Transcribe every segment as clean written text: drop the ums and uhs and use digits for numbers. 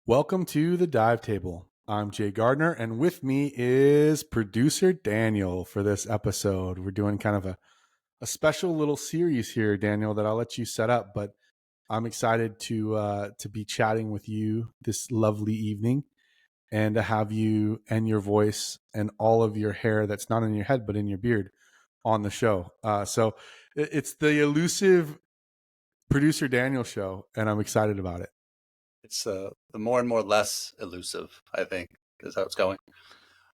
Welcome to the Dive Table. I'm Jay Gardner, and with me is producer Daniel for this episode. We're doing kind of a special little series here, Daniel, that I'll let you set up, but I'm excited to be chatting with you this lovely evening and to have you and your voice and all of your hair that's not in your head but in your beard on the show. So it's the elusive producer Daniel show, and I'm excited about it. It's the more and more less elusive, I think, is how it's going.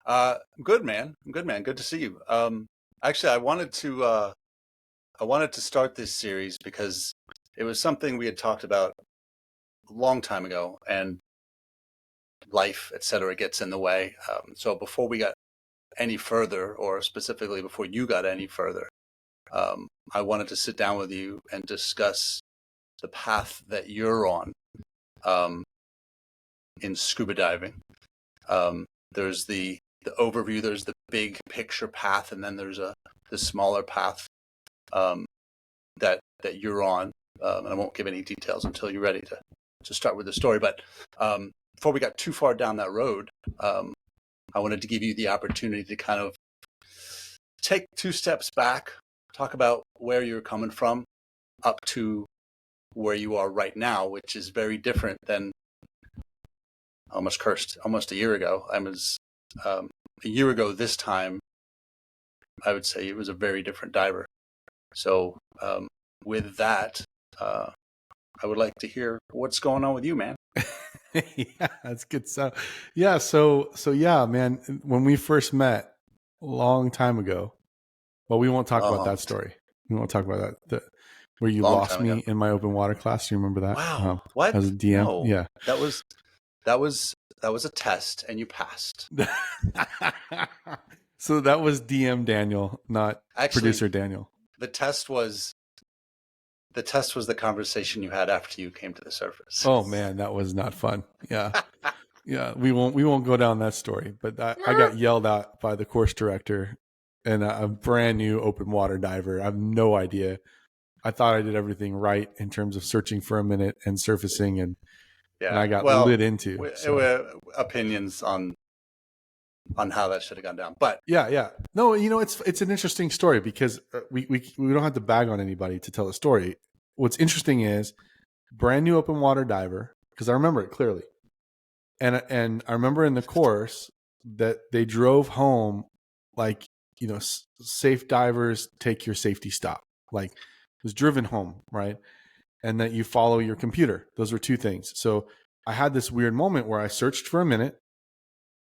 I'm good, man. I'm good, man. Good to see you. Actually, I wanted to start this series because it was something we had talked about a long time ago, and life, etc., gets in the way. So before we got any further, or specifically before you got any further, I wanted to sit down with you and discuss the path that you're on in scuba diving. There's the overview, there's the big picture path, and then there's the smaller path that you're on. And I won't give any details until you're ready to start with the story. But before we got too far down that road, I wanted to give you the opportunity to kind of take 2 steps back, talk about where you're coming from up to where you are right now, which is very different than almost a year ago. I was a year ago this time, I would say it was a very different diver. So with that, I would like to hear what's going on with you, man. Yeah, that's good. So yeah, man. When we first met a long time ago, well, we won't talk about that story. We won't talk about that. Where you lost me in my open water class. Do you remember that? Wow. What? As a DM? No. Yeah. That was a test, and you passed. So that was DM Daniel, not Actually, producer Daniel. The test was the conversation you had after you came to the surface. Oh man, that was not fun. Yeah. Yeah, we won't go down that story, but I got yelled at by the course director, and a brand new open water diver. I have no idea. I thought I did everything right in terms of searching for a minute and surfacing, and I got lit into. Opinions on how that should have gone down, but yeah. No, it's an interesting story because we don't have to bag on anybody to tell a story. What's interesting is brand new open water diver, because I remember it clearly. And I remember in the course that they drove home like, safe divers take your safety stop. Like it was driven home, right? And that you follow your computer. Those were 2 things. So I had this weird moment where I searched for a minute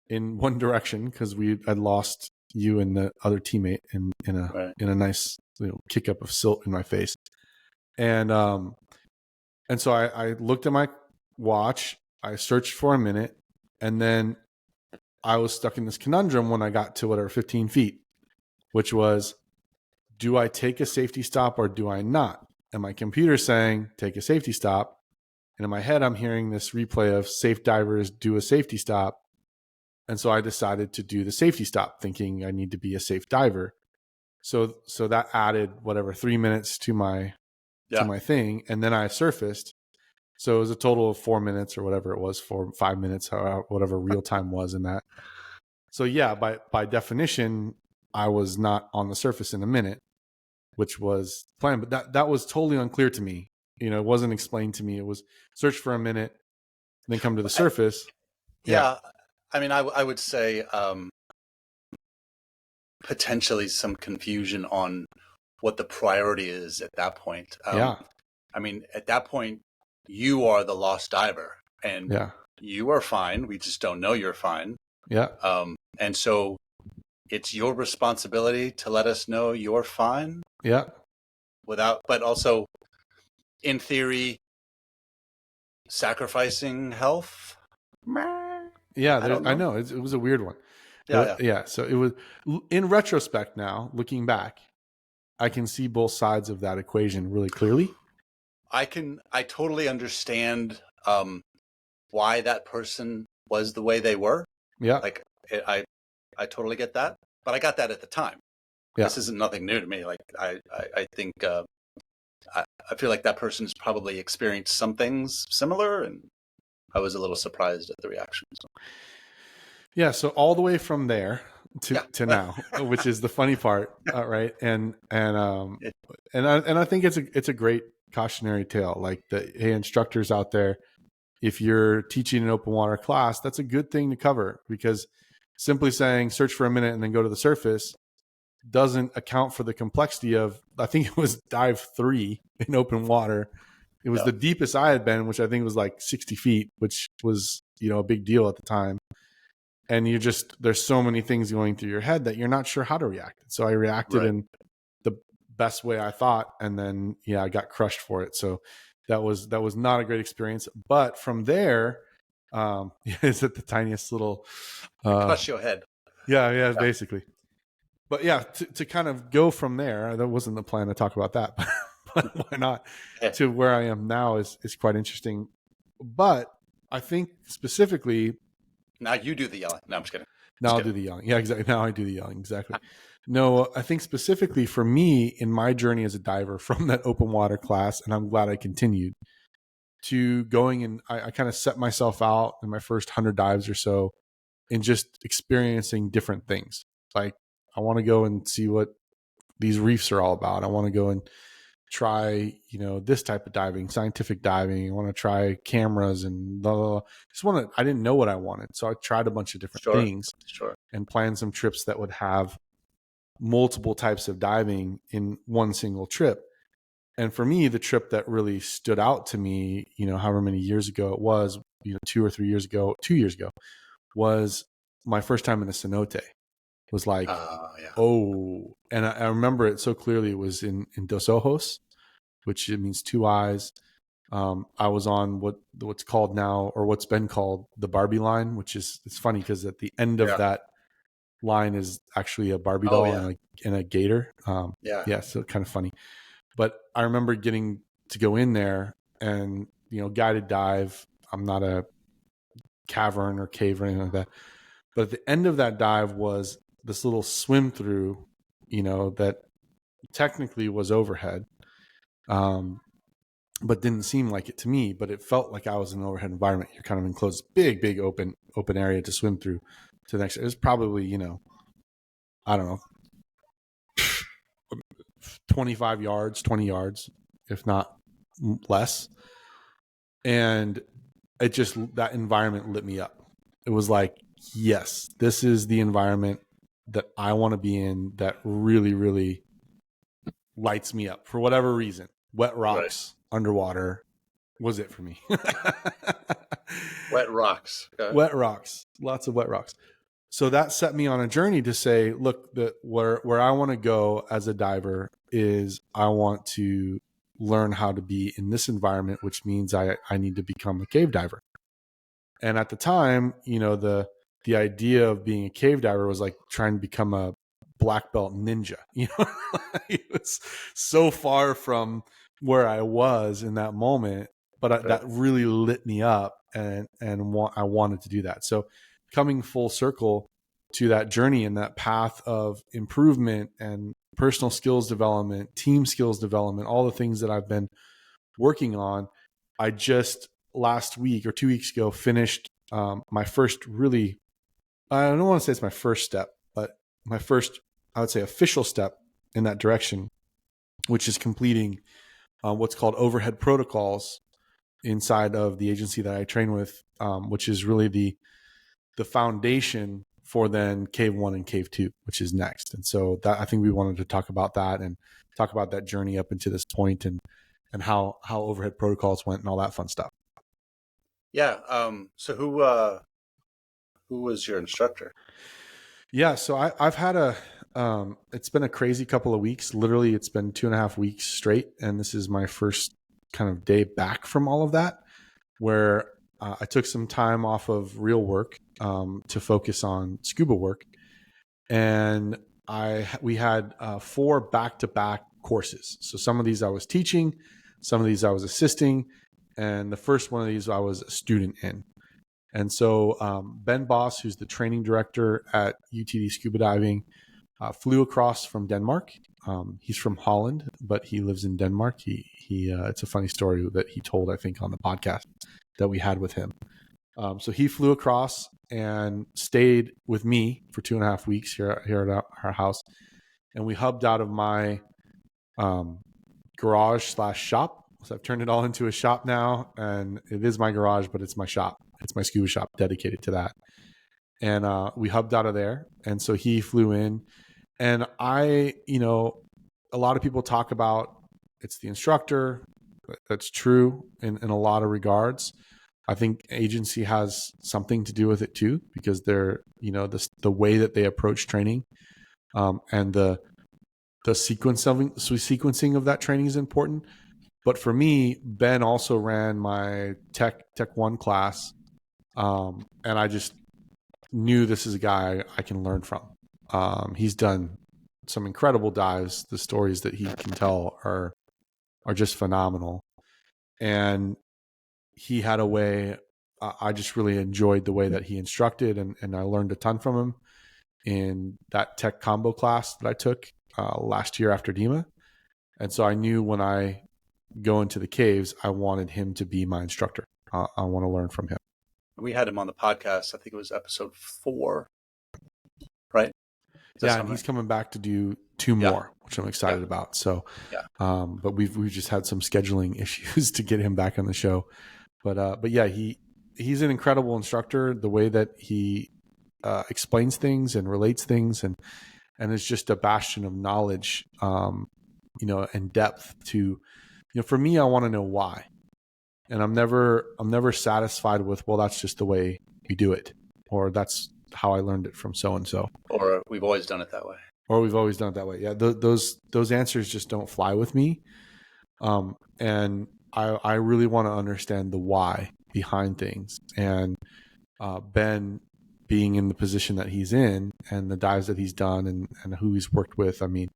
in one direction because I'd lost you and the other teammate in a nice kick up of silt in my face. And so I looked at my watch. I searched for a minute, and then I was stuck in this conundrum when I got to 15 feet, which was, do I take a safety stop or do I not? And my computer's saying, take a safety stop. And in my head, I'm hearing this replay of safe divers do a safety stop. And so I decided to do the safety stop, thinking I need to be a safe diver. So that added 3 minutes to my thing. And then I surfaced. So it was a total of 4 minutes or whatever it was, 5 minutes, whatever real time was in that. So yeah, by definition, I was not on the surface in a minute, which was planned. But that was totally unclear to me. It wasn't explained to me. It was search for a minute, then come to the surface. Yeah. I mean, I would say potentially some confusion on what the priority is at that point. I mean, at that point, you are the lost diver, and you are fine. We just don't know you're fine. Yeah. And so it's your responsibility to let us know you're fine. Yeah. But also, in theory, sacrificing health. Yeah, I know it was a weird one. Yeah. So it was, in retrospect now, looking back, I can see both sides of that equation really clearly. I totally understand why that person was the way they were. Yeah. Like I totally get that, but I got that at the time. Yeah. This isn't nothing new to me. Like I think I feel like that person's probably experienced some things similar, and I was a little surprised at the reaction. So. Yeah, so all the way from there to Yeah. now, which is the funny part, right? It- And I think it's a great cautionary tale. Like hey, instructors out there, if you're teaching an open water class, that's a good thing to cover, because simply saying search for a minute and then go to the surface doesn't account for the complexity of, I think it was dive 3 in open water. It was Yeah. the deepest I had been, which I think was like 60 feet, which was, a big deal at the time. And there's so many things going through your head that you're not sure how to react. So I reacted Right. in the best way I thought. And then, I got crushed for it. So that was not a great experience. But from there, is it the tiniest little, Crush your head. yeah, basically. But yeah, to kind of go from there, that wasn't the plan to talk about that, but why not? Yeah. To where I am now is quite interesting. But I think specifically, Now you do the yelling. No, I'm just kidding. now I'll do the yelling. Yeah, exactly. Now I do the yelling. Exactly. No, I think specifically for me in my journey as a diver from that open water class, and I'm glad I continued, to going, and I kind of set myself out in my first 100 dives or so and just experiencing different things. Like, I want to go and see what these reefs are all about. I want to go and try, this type of diving, scientific diving. I want to try cameras and blah, blah, blah. I didn't know what I wanted. So I tried a bunch of different things and planned some trips that would have multiple types of diving in one single trip. And for me, the trip that really stood out to me, however many years ago it was, 2 years ago, was my first time in a cenote. Was like, oh, and I remember it so clearly. It was in Dos Ojos, which it means two eyes. I was on what's called now, or what's been called, the Barbie line, which is, it's funny because at the end of that line is actually a Barbie doll and a gator. So kind of funny. But I remember getting to go in there and, guided dive. I'm not a cavern or cave or anything like that. But at the end of that dive was this little swim through, that technically was overhead, but didn't seem like it to me. But it felt like I was in an overhead environment. You're kind of enclosed, big open area to swim through to the next. It was probably, I don't know, 25 yards, 20 yards, if not less. And that environment lit me up. It was like, yes, this is the environment that I want to be in, that really, really lights me up for whatever reason. Wet rocks underwater was it for me. Wet rocks. Okay. Wet rocks. Lots of wet rocks. So that set me on a journey to say, look, where I want to go as a diver is I want to learn how to be in this environment, which means I need to become a cave diver. And at the time, the idea of being a cave diver was like trying to become a black belt ninja. It was so far from where I was in that moment, but that really lit me up, and I wanted to do that. So coming full circle to that journey and that path of improvement and personal skills development, team skills development, all the things that I've been working on, I just last week or 2 weeks ago finished my first really, I don't want to say it's my first step, but my first, I would say, official step in that direction, which is completing what's called overhead protocols inside of the agency that I train with, which is really the foundation for then Cave 1 and Cave 2, which is next. And so that, I think we wanted to talk about that and talk about that journey up into this point and how overhead protocols went and all that fun stuff. Yeah. So who was your instructor? Yeah. So I've had it's been a crazy couple of weeks. Literally, it's been 2.5 weeks straight. And this is my first kind of day back from all of that, where I took some time off of real work to focus on scuba work. And we had 4 back-to-back courses. So some of these I was teaching, some of these I was assisting, and the first one of these I was a student in. And so Ben Boss, who's the training director at UTD Scuba Diving, flew across from Denmark. He's from Holland, but he lives in Denmark. It's a funny story that he told, I think, on the podcast that we had with him. So he flew across and stayed with me for 2.5 weeks here at our house, and we hubbed out of my garage/shop. So I've turned it all into a shop now, and it is my garage, but it's my shop. It's my scuba shop dedicated to that. And we hubbed out of there, and so he flew in, and a lot of people talk about it's the instructor. That's true in a lot of regards. I think agency has something to do with it too, because they're, the way that they approach training, and the sequencing of that training is important. But for me, Ben also ran my Tech 1 class, and I just knew this is a guy I can learn from. He's done some incredible dives. The stories that he can tell are just phenomenal, and he had a way. I just really enjoyed the way that he instructed, and I learned a ton from him in that tech combo class that I took last year after DEMA. And so I knew when I go into the caves, I wanted him to be my instructor. I want to learn from him. We had him on the podcast. I think it was episode 4, right? Yeah, and he's coming back to do 2 more, which I'm excited about. So, but we've just had some scheduling issues to get him back on the show. But yeah, he's an incredible instructor. The way that he explains things and relates things, and is just a bastion of knowledge, and depth to, for me, I want to know why. And I'm never satisfied with, well, that's just the way we do it, or that's how I learned it from so and so, or we've always done it that way, Yeah, those answers just don't fly with me. And I really want to understand the why behind things. And Ben, being in the position that he's in, and the dives that he's done, and who he's worked with, and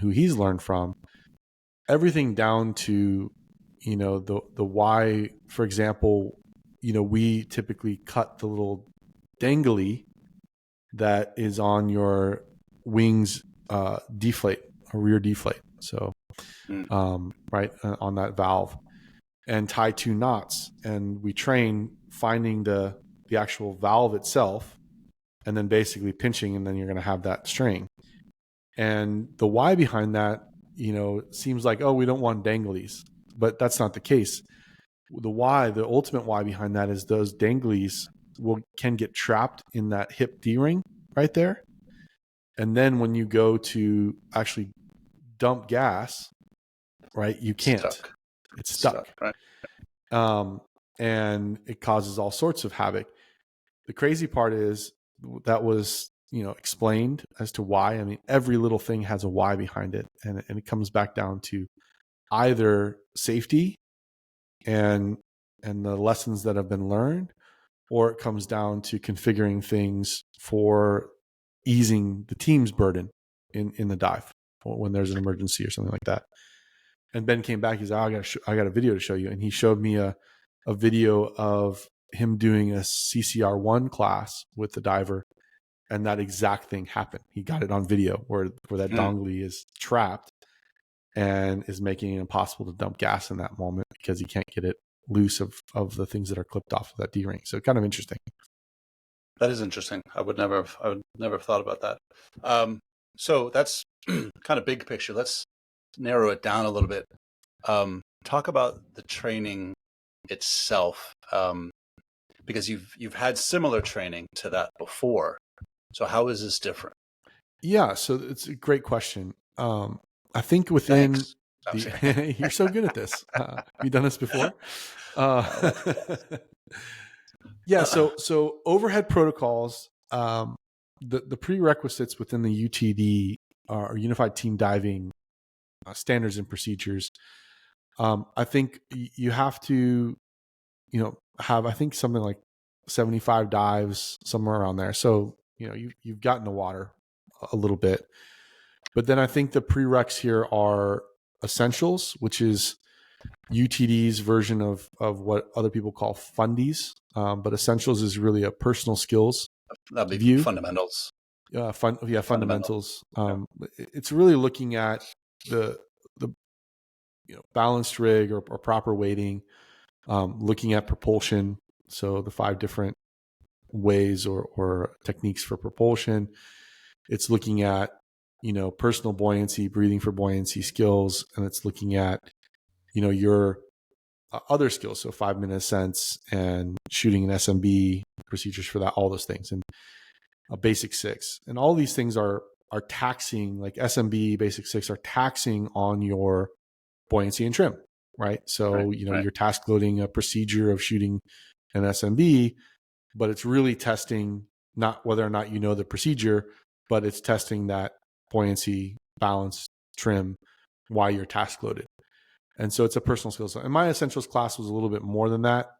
who he's learned from, everything down to, the why. For example, we typically cut the little dangly that is on your wings deflate, or rear deflate. So right on that valve, and tie 2 knots, and we train finding the actual valve itself, and then basically pinching, and then you're going to have that string. And the why behind that, seems like, oh, we don't want danglies, but that's not the case. The ultimate why behind that is those danglies can get trapped in that hip D-ring right there. And then when you go to actually dump gas, right, you can't. It's stuck. Right. And it causes all sorts of havoc. The crazy part is that was, explained as to why. Every little thing has a why behind it. And it comes back down to either safety and the lessons that have been learned, or it comes down to configuring things for easing the team's burden in the dive when there's an emergency or something like that. And Ben came back. He's like, I got a video to show you. And he showed me a video of him doing a CCR1 class with the diver. And that exact thing happened. He got it on video where that dongly is trapped and is making it impossible to dump gas in that moment, because he can't get it loose of the things that are clipped off of that D-ring. So kind of interesting. That is interesting. I would never have thought about that. So that's kind of big picture. Let's narrow it down a little bit. Talk about the training itself, because you've had similar training to that before. So how is this different? Yeah, so it's a great question. I think within you're so good at this. Have you done this before? Yeah. So overhead protocols, the prerequisites within the UTD, or Unified Team Diving standards and procedures. I think you have to, have, I think, something like 75 dives, somewhere around there. So, you've gotten the water a little bit, but then I think the prereqs here are essentials, which is UTD's version of what other people call fundies. But essentials is really a personal skills That'd be view. Fundamentals. Fundamentals. It's really looking at the balanced rig, or proper weighting, looking at propulsion, So the 5 different ways or techniques for propulsion. It's looking at, personal buoyancy, breathing for buoyancy skills, and it's looking at, your other skills. So 5-minute ascents and shooting an SMB, procedures for that, all those things, and a basic 6. And all these things are taxing, like SMB, basic 6 are taxing on your buoyancy and trim, right? So, Right. you're task loading a procedure of shooting an SMB, but it's really testing not whether or not you know the procedure, but it's testing that buoyancy, balance, trim while you're task loaded. And so it's a personal skill. And my essentials class was a little bit more than that.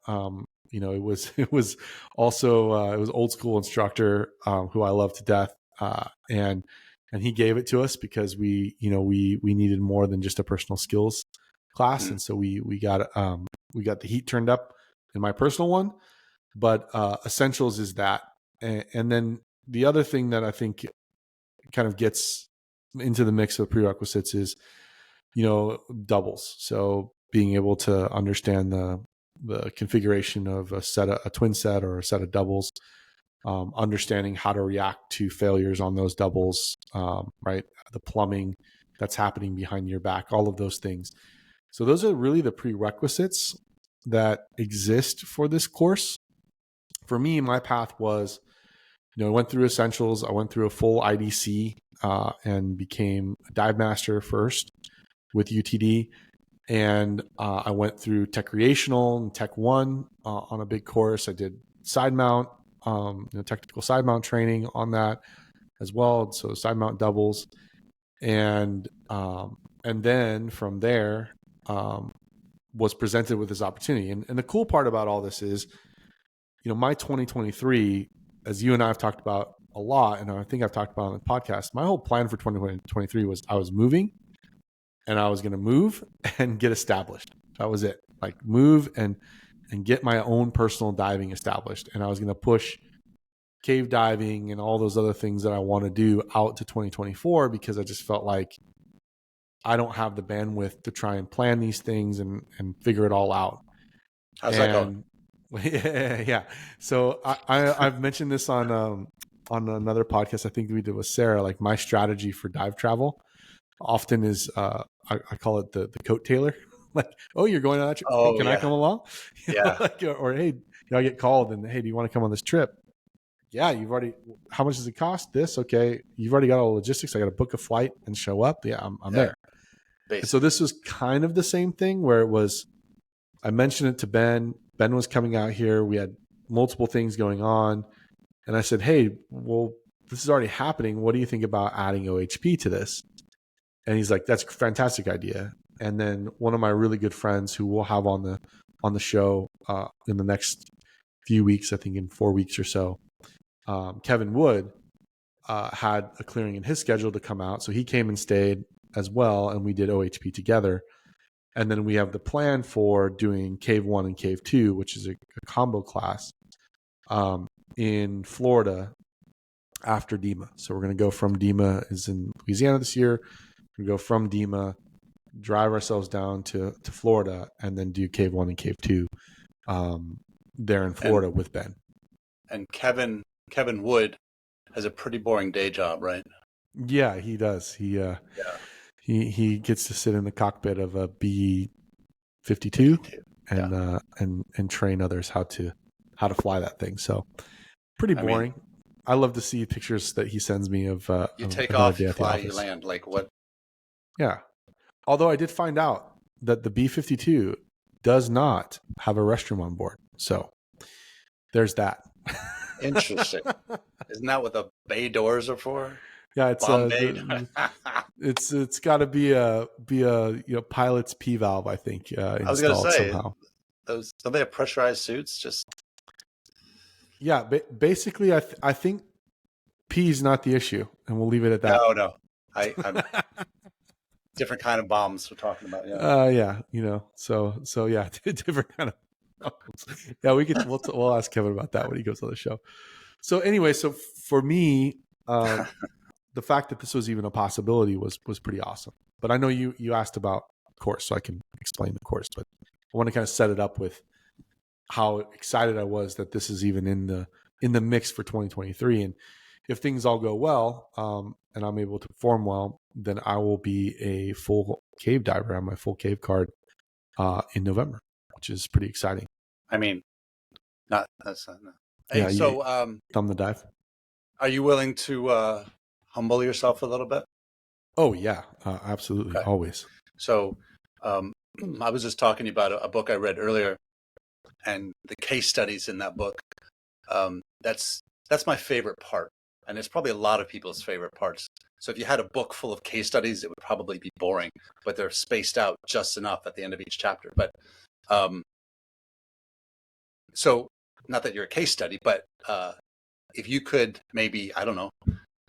It was also it was old school instructor who I love to death, and he gave it to us because we needed more than just a personal skills class, and so we got the heat turned up in my personal one, but essentials is that, and then the other thing that I think kind of gets into the mix of prerequisites is doubles. So being able to understand the configuration of a twin set or a set of doubles, understanding how to react to failures on those doubles, right? The plumbing that's happening behind your back, all of those things. So those are really the prerequisites that exist for this course. For me, my path was, I went through essentials. I went through a full IDC and became a dive master first with UTD. And I went through Tech Recreational and Tech 1 on a big course. I did side mount, technical side mount training on that as well. So side mount doubles. And then from there, was presented with this opportunity. And the cool part about all this is, my 2023, as you and I have talked about a lot, and I think I've talked about on the podcast, my whole plan for 2023 was I was moving, and I was going to move and get established. That was it. Like move and get my own personal diving established. And I was going to push cave diving and all those other things that I want to do out to 2024, because I just felt like I don't have the bandwidth to try and plan these things and figure it all out. How's that going? Yeah. So I've mentioned this on another podcast I think we did with Sarah. Like my strategy for dive travel often is I call it the coat tailor. Like, oh, you're going on that trip? Oh, Can I come along? Yeah. Or hey, I get called and hey, do you want to come on this trip? Yeah, how much does it cost? This, okay. You've already got all the logistics. I got to book a flight and show up. Yeah, I'm there. Basically. And so this was kind of the same thing where it was, I mentioned it to Ben. Ben was coming out here. We had multiple things going on. And I said, hey, well, this is already happening. What do you think about adding OHP to this? And he's like, that's a fantastic idea. And then one of my really good friends who we'll have on the show in the next few weeks, I think in 4 weeks or so, Kevin Wood, had a clearing in his schedule to come out. So he came and stayed as well. And we did OHP together. And then we have the plan for doing Cave 1 and Cave 2, which is a combo class in Florida after DEMA. So we're going to go from DEMA is in Louisiana this year. We go from DEMA, drive ourselves down to Florida, and then do Cave 1 and Cave 2 there in Florida with Ben. And Kevin Wood has a pretty boring day job, right? Yeah, he does. He gets to sit in the cockpit of a B-52 and train others how to fly that thing. So pretty boring. I mean, I love to see pictures that he sends me of you take off, you fly, you land. Like what? Yeah. Although I did find out that the B-52 does not have a restroom on board. So there's that. Interesting. Isn't that what the bay doors are for? Yeah, it's it's got to be a pilot's P valve, I think. I was going to say somehow. Don't they have pressurized suits? Just basically, I think P is not the issue, and we'll leave it at that. No, I'm different kind of bombs we're talking about. So yeah, different kind of bombs. Yeah, we'll ask Kevin about that when he goes on the show. So anyway, so for me, the fact that this was even a possibility was pretty awesome. But I know you asked about course, so I can explain the course. But I want to kind of set it up with how excited I was that this is even in the mix for 2023. And if things all go well, and I'm able to perform well, then I will be a full cave diver on my full cave card in November, which is pretty exciting. I mean, not that's not. No. Yeah, Hey, so thumb the dive. are you willing to humble yourself a little bit? Oh yeah, absolutely, Okay. always. So um, I was just talking about a book I read earlier, and the case studies in that book. That's my favorite part, and it's probably a lot of people's favorite parts. So if you had a book full of case studies, it would probably be boring, but they're spaced out just enough at the end of each chapter. But um, so not that you're a case study, but if you could maybe, I don't know,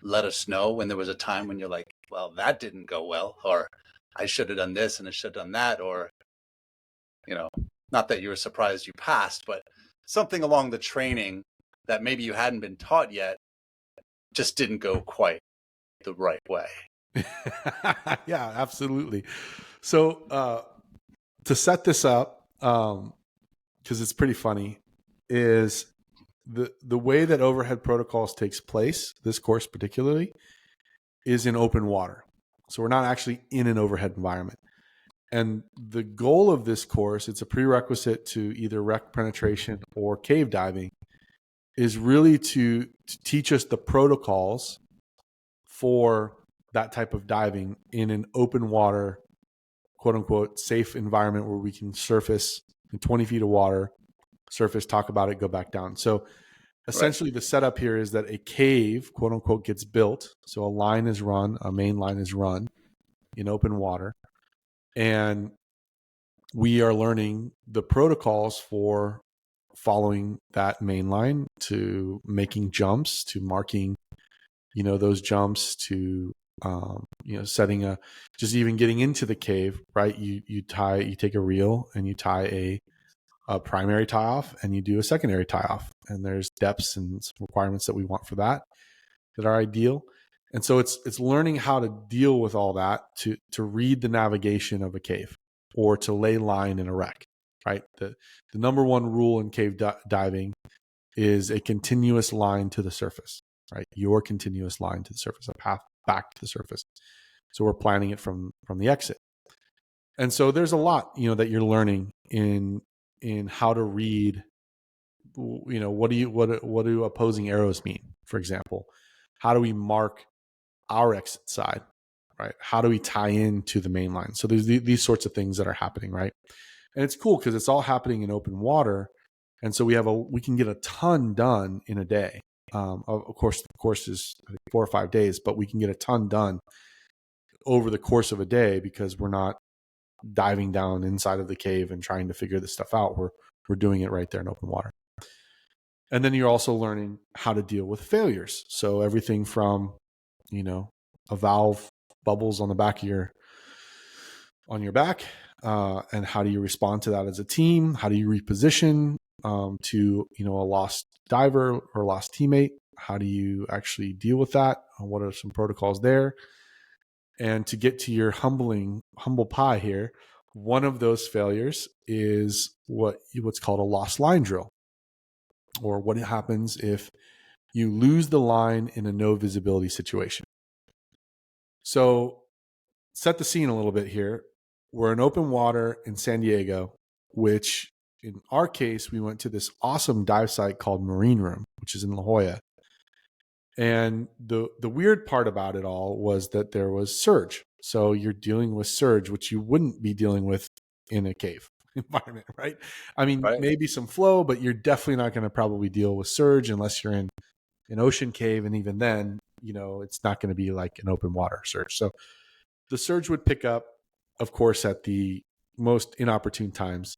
let us know when there was a time when you're like, well, that didn't go well, or I should have done this and I should have done that, or, not that you were surprised you passed, but something along the training that maybe you hadn't been taught yet just didn't go quite the right way. Yeah, absolutely. So to set this up, because it's pretty funny, is the way that overhead protocols takes place, this course particularly, is in open water. So we're not actually in an overhead environment. And the goal of this course, it's a prerequisite to either wreck penetration or cave diving, is really to teach us the protocols for that type of diving in an open water, quote unquote, safe environment where we can surface in 20 feet of water, surface, talk about it, go back down. So essentially, the setup here is that a cave, quote unquote, gets built. So a line is run, a main line is run in open water. And we are learning the protocols for following that main line, to making jumps, to marking, those jumps, to, setting just even getting into the cave, right? You take a reel and you tie a primary tie off and you do a secondary tie off, and there's depths and some requirements that we want for that are ideal. And so it's learning how to deal with all that, to read the navigation of a cave or to lay line in a wreck, right? The number one rule in cave diving is a continuous line to the surface, right? Your continuous line to the surface, a path back to the surface. So we're planning it from the exit. And so there's a lot, that you're learning in how to read, what do opposing arrows mean, for example? How do we mark our exit side, right? How do we tie into the main line? So there's these sorts of things that are happening, right? And it's cool because it's all happening in open water. And so we can get a ton done in a day. Of course, the course is 4 or 5 days, but we can get a ton done over the course of a day because we're not diving down inside of the cave and trying to figure this stuff out. We're doing it right there in open water. And then you're also learning how to deal with failures. So everything from, a valve bubbles on the back of on your back, and how do you respond to that as a team? How do you reposition to, a lost diver or lost teammate? How do you actually deal with that? What are some protocols there? And to get to your humble pie here, one of those failures is what's called a lost line drill, or what happens if you lose the line in a no visibility situation. So set the scene a little bit here. We're in open water in San Diego, which in our case, we went to this awesome dive site called Marine Room, which is in La Jolla. And the weird part about it all was that there was surge. So you're dealing with surge, which you wouldn't be dealing with in a cave environment, right? I mean, Right. maybe some flow, but you're definitely not going to probably deal with surge unless you're in an ocean cave. And even then, it's not going to be like an open water surge. So the surge would pick up, of course, at the most inopportune times.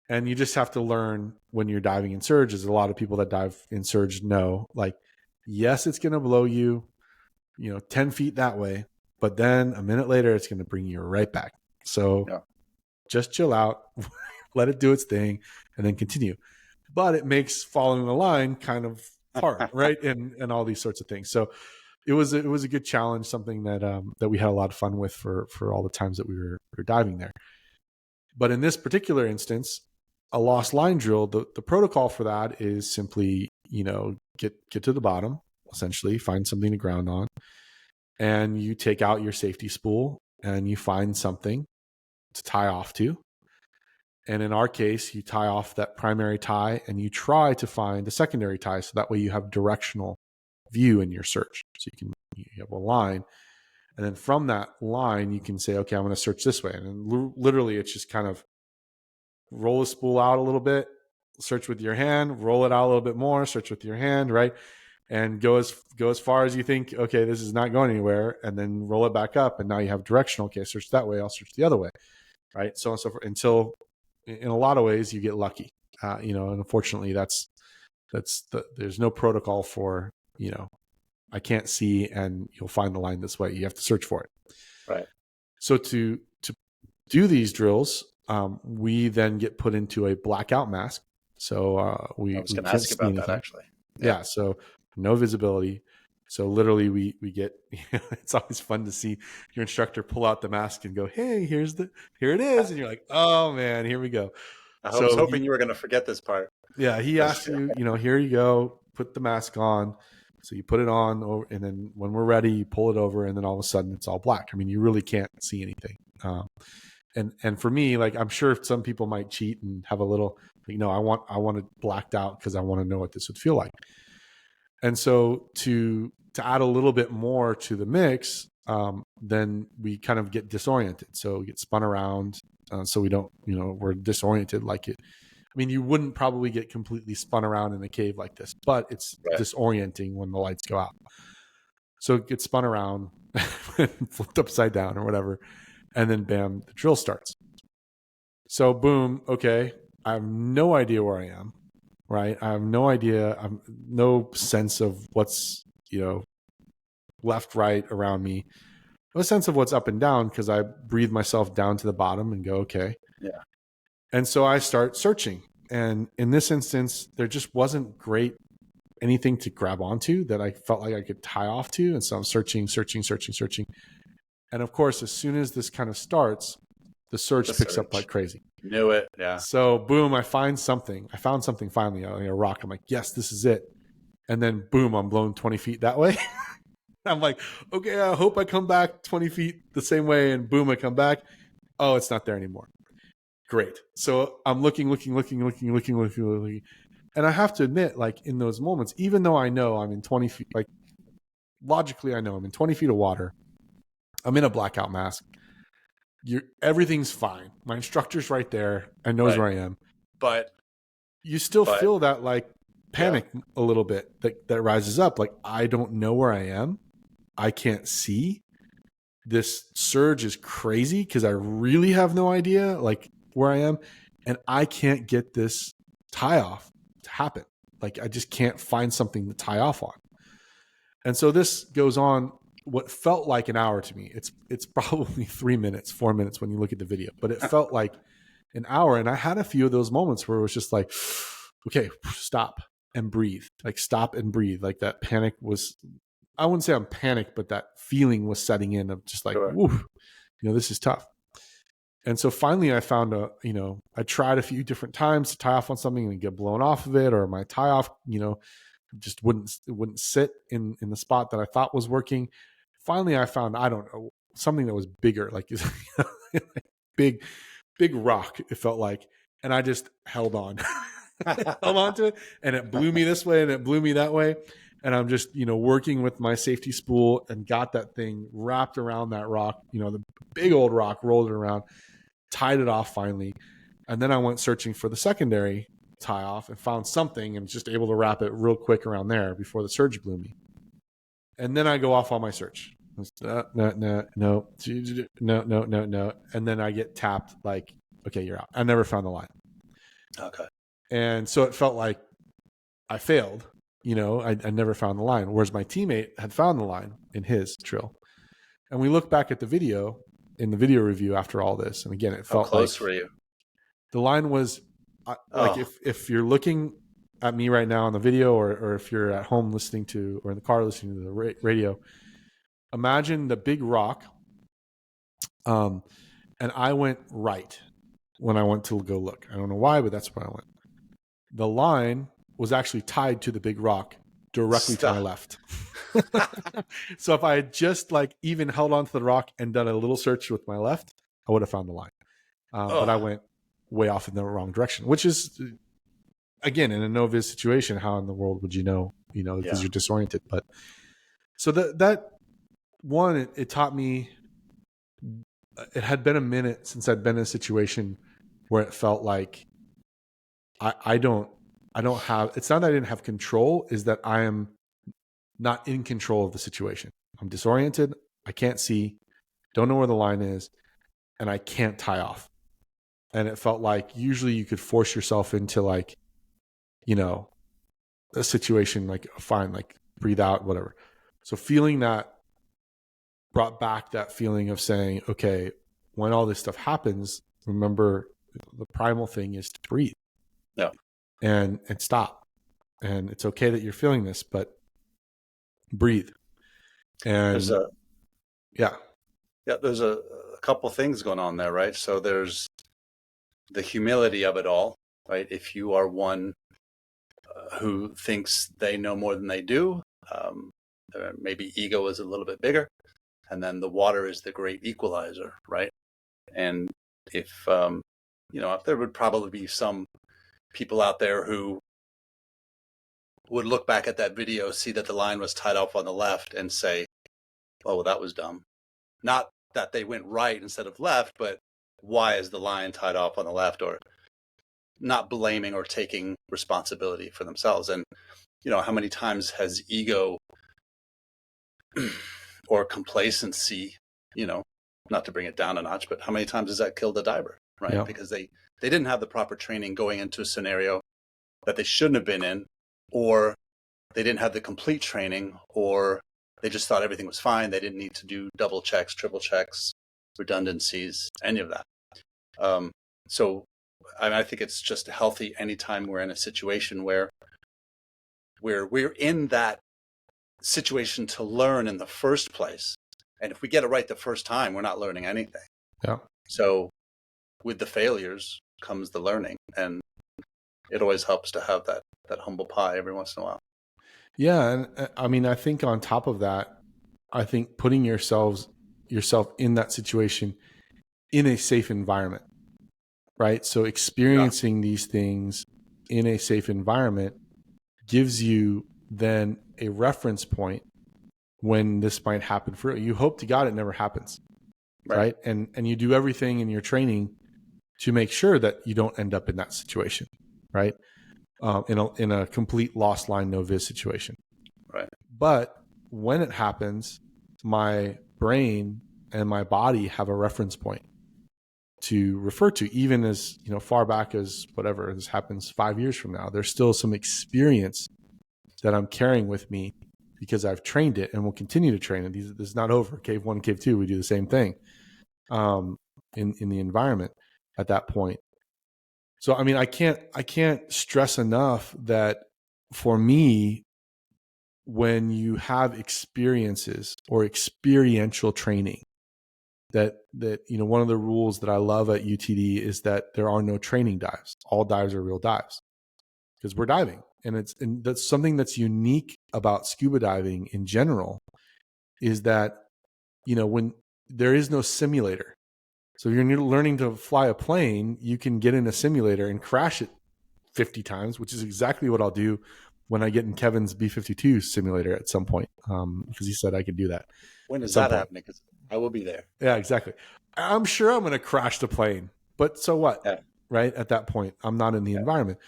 And you just have to learn when you're diving in surge, as a lot of people that dive in surge know, like, yes, it's going to blow you, 10 feet that way, but then a minute later, it's going to bring you right back. So just chill out, let it do its thing, and then continue. But it makes following the line kind of hard, right? And all these sorts of things. So it was a good challenge, something that we had a lot of fun with for all the times that we were diving there. But in this particular instance, a lost line drill, the protocol for that is simply, get to the bottom, essentially find something to ground on, and you take out your safety spool and you find something to tie off to. And in our case, you tie off that primary tie and you try to find a secondary tie. So that way you have directional view in your search. So you have a line. And then from that line, you can say, okay, I'm going to search this way. And then literally it's just kind of roll the spool out a little bit, search with your hand, roll it out a little bit more, search with your hand, right? And go as far as you think, okay, this is not going anywhere, and then roll it back up. And now you have directional. Okay, search that way, I'll search the other way, right? So on and so forth, until in a lot of ways you get lucky. And unfortunately there's no protocol for, I can't see and you'll find the line this way. You have to search for it. Right. So to do these drills, we then get put into a blackout mask. So I was going to ask about that actually. Yeah. So no visibility. So literally we get, it's always fun to see your instructor pull out the mask and go, hey, here it is. And you're like, oh man, here we go. I was hoping you were going to forget this part. Yeah. He asks you, here you go, put the mask on. So you put it on, and then when we're ready, you pull it over, and then all of a sudden it's all black. I mean, you really can't see anything. And for me, like, I'm sure some people might cheat and have a little, I want it blacked out because I want to know what this would feel like. And so to add a little bit more to the mix, then we kind of get disoriented. So we get spun around. So we don't, we're disoriented like it. I mean, you wouldn't probably get completely spun around in a cave like this, but it's disorienting when the lights go out. So it gets spun around, flipped upside down or whatever. And then bam, the drill starts. So boom, okay, I have no idea where I am, right? I have no idea. I have no sense of what's, left, right, around me. No sense of what's up and down because I breathe myself down to the bottom and go, okay. Yeah. And so I start searching. And in this instance, there just wasn't anything to grab onto that I felt like I could tie off to. And so I'm searching. And of course, as soon as this kind of starts, the search picks up like crazy. Knew it. Yeah. So boom, I found something finally, a rock. I'm like, yes, this is it. And then boom, I'm blown 20 feet that way. I'm like, okay, I hope I come back 20 feet the same way. And boom, I come back. Oh, it's not there anymore. Great. So I'm looking. And I have to admit, like, in those moments, even though I know I'm in 20 feet, like, logically, I know I'm in 20 feet of water. I'm in a blackout mask. Everything's fine. My instructor's right there. I knows where I am. But you still feel that, like, panic a little bit that rises up. Like, I don't know where I am. I can't see. This surge is crazy because I really have no idea, like, where I am. And I can't get this tie off to happen. Like, I just can't find something to tie off on. And so this goes on what felt like an hour to me. It's probably 3 minutes, 4 minutes when you look at the video, but it felt like an hour. And I had a few of those moments where it was just like, okay, stop and breathe. Like, stop and breathe. Like, that panic was, I wouldn't say I'm panicked, but that feeling was setting in of just like, woo, this is tough. And so finally I found I tried a few different times to tie off on something and get blown off of it, or my tie off, just wouldn't sit in the spot that I thought was working. Finally, I found, I don't know, something that was bigger, like big rock, it felt like. And I just held on, held on to it, and it blew me this way and it blew me that way. And I'm just, working with my safety spool and got that thing wrapped around that rock, the big old rock, rolled it around, tied it off finally. And then I went searching for the secondary tie off and found something and just able to wrap it real quick around there before the surge blew me. And then I go off on my search. No. And then I get tapped like, okay, you're out. I never found the line. Okay. And so it felt like I failed. I never found the line, whereas my teammate had found the line in his drill. And we look back at the video in the video review after all this. And again, it felt How close like were you? The line was like, if you're looking at me right now on the video, or if you're at home listening to, or in the car listening to the radio, imagine the big rock. And I went right. when I went to go look. I don't know why, but that's where I went. The line was actually tied to the big rock directly to my Stop. left. So if I had just like even held onto the rock and done a little search with my left, I would have found the line. But I went way off in the wrong direction, which is, again, in a no-viz situation, how in the world would you know, because you're disoriented. But so that one, it taught me, it had been a minute since I'd been in a situation where it felt like I don't have, it's not that I didn't have control, is that I am not in control of the situation. I'm disoriented. I can't see, don't know where the line is, and I can't tie off. And it felt like usually you could force yourself into like, a situation like fine, like breathe out, whatever. So feeling that brought back that feeling of saying, okay, when all this stuff happens, remember the primal thing is to breathe. Yeah. And stop. And it's okay that you're feeling this, but breathe. And there's a couple things going on there, right? So there's the humility of it all, right? If you are one who thinks they know more than they do, maybe ego is a little bit bigger, and then the water is the great equalizer, right? And if there would probably be some people out there who would look back at that video, see that the line was tied off on the left, and say, "Oh, well, that was dumb." Not that they went right instead of left, but why is the line tied off on the left? Or not blaming or taking responsibility for themselves. And how many times has ego or complacency, not to bring it down a notch, but how many times has that killed a diver, right? Yeah. Because they didn't have the proper training going into a scenario that they shouldn't have been in, or they didn't have the complete training, or they just thought everything was fine. They didn't need to do double checks, triple checks, redundancies, any of that. So I think it's just healthy anytime we're in a situation where we're in that situation to learn in the first place. And if we get it right the first time, we're not learning anything. Yeah. So with the failures comes the learning. And it always helps to have that humble pie every once in a while. Yeah. And I mean, I think on top of that, I think putting yourself in that situation in a safe environment, right? So experiencing these things in a safe environment gives you then a reference point when this might happen for you. You hope to God it never happens, right? And you do everything in your training to make sure that you don't end up in that situation, right? In a complete lost line, no viz situation. Right. But when it happens, my brain and my body have a reference point to refer to, even as far back as whatever this happens 5 years from now. There's still some experience that I'm carrying with me because I've trained it and will continue to train it. This is not over. Cave 1, Cave 2, we do the same thing in the environment at that point. So I mean, I can't stress enough that for me, when you have experiences or experiential training, that one of the rules that I love at UTD is that there are no training dives. All dives are real dives because we're diving, and that's something that's unique about scuba diving in general, is that when there is no simulator. So if you're learning to fly a plane, you can get in a simulator and crash it 50 times, which is exactly what I'll do when I get in Kevin's B-52 simulator at some point, because he said I could do that. When is that happening? Because I will be there. Yeah, exactly. I'm sure I'm going to crash the plane, but so what? Yeah. Right? At that point, I'm not in the environment.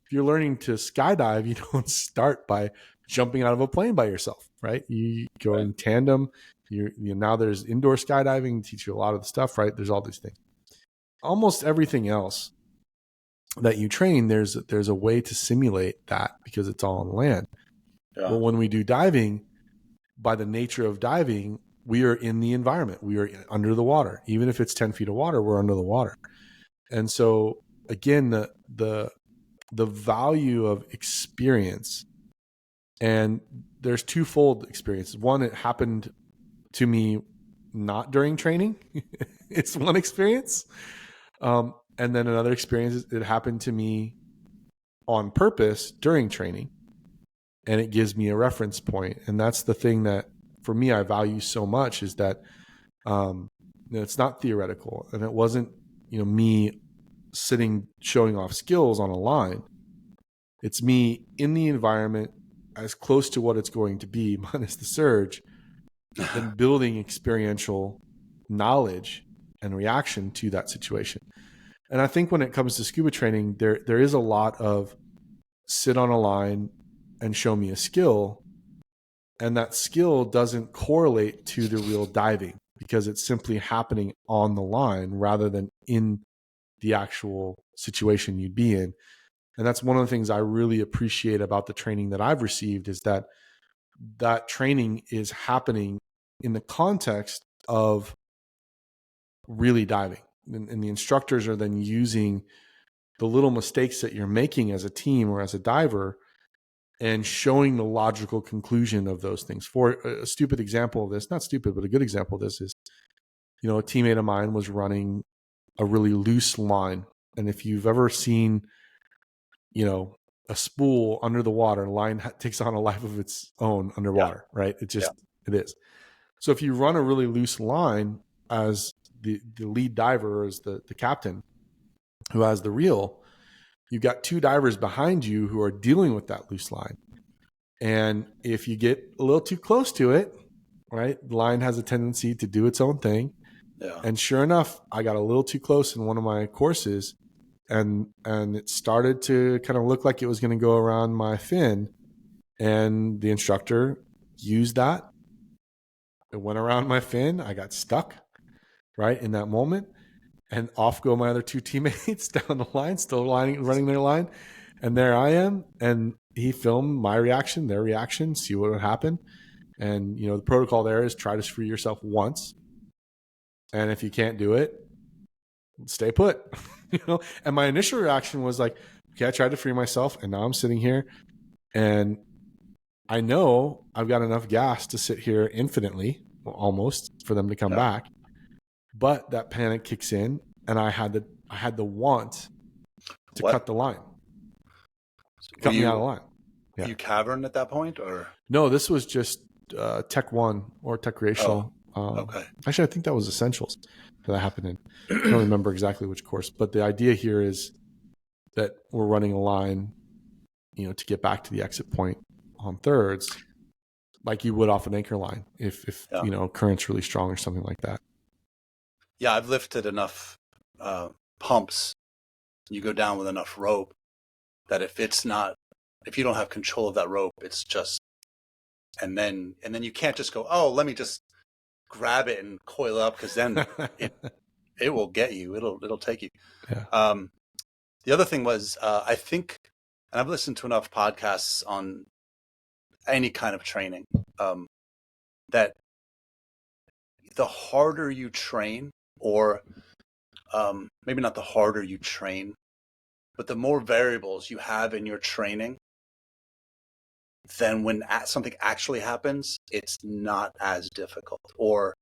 If you're learning to skydive, you don't start by jumping out of a plane by yourself, right? You go in tandem. Now there's indoor skydiving, teach you a lot of the stuff, right? There's all these things. Almost everything else that you train, there's a way to simulate that because it's all on land. Yeah. But when we do diving, by the nature of diving, we are in the environment. We are under the water. Even if it's 10 feet of water, we're under the water. And so again, the value of experience, and there's twofold experience. One, it happened to me not during training. It's one experience. And then another experience, it happened to me on purpose during training, and it gives me a reference point. And that's the thing that for me I value so much, is that it's not theoretical, and it wasn't me sitting showing off skills on a line. It's me in the environment as close to what it's going to be minus the surge, then building experiential knowledge and reaction to that situation. And I think when it comes to scuba training, there is a lot of sit on a line and show me a skill, and that skill doesn't correlate to the real diving because it's simply happening on the line rather than in the actual situation you'd be in. And that's one of the things I really appreciate about the training that I've received, is that training is happening in the context of really diving. And the instructors are then using the little mistakes that you're making as a team or as a diver and showing the logical conclusion of those things. For a stupid example of this, not stupid, but a good example of this is, a teammate of mine was running a really loose line. And if you've ever seen, a spool under the water, line takes on a life of its own underwater, right? It is. So if you run a really loose line as the lead diver, or as the captain who has the reel, you've got two divers behind you who are dealing with that loose line. And if you get a little too close to it, right, the line has a tendency to do its own thing. Yeah. And sure enough, I got a little too close in one of my courses, and it started to kind of look like it was going to go around my fin. And the instructor used that. It went around my fin. I got stuck right in that moment. And off go my other two teammates down the line, still running their line. And there I am. And he filmed my reaction, their reaction, see what would happen. And, the protocol there is try to free yourself once. And if you can't do it, stay put. And my initial reaction was like, okay, I tried to free myself, and now I'm sitting here, and I know I've got enough gas to sit here infinitely, almost, for them to come back. But that panic kicks in, and I had the want to cut the line. Cut me out of the line. Yeah. You cavern at that point, or no? This was just Tech 1 or Tech Recreational. Okay. Actually, I think that was Essentials that happened in. I don't remember exactly which course, but the idea here is that we're running a line, to get back to the exit point on thirds, like you would off an anchor line if current's really strong or something like that. Yeah, I've lifted enough pumps. You go down with enough rope that if you don't have control of that rope, it's just, and then you can't just go, oh, let me just grab it and coil up, because then it will get you. It'll take you. Yeah. The other thing was, I think, and I've listened to enough podcasts on any kind of training, that the harder you train, or maybe not the harder you train, but the more variables you have in your training, then when something actually happens, it's not as difficult, or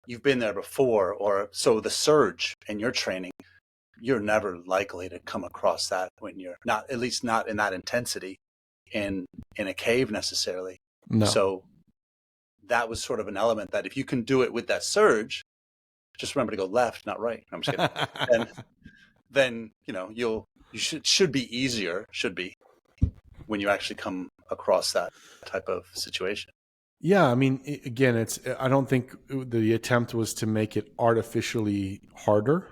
you've been there before, or so the surge in your training, you're never likely to come across that when you're not, at least not in that intensity in a cave necessarily. No. So that was sort of an element that if you can do it with that surge, just remember to go left, not right. I'm just kidding. then you should be easier, when you actually come across that type of situation. Yeah, I mean, again, I don't think the attempt was to make it artificially harder.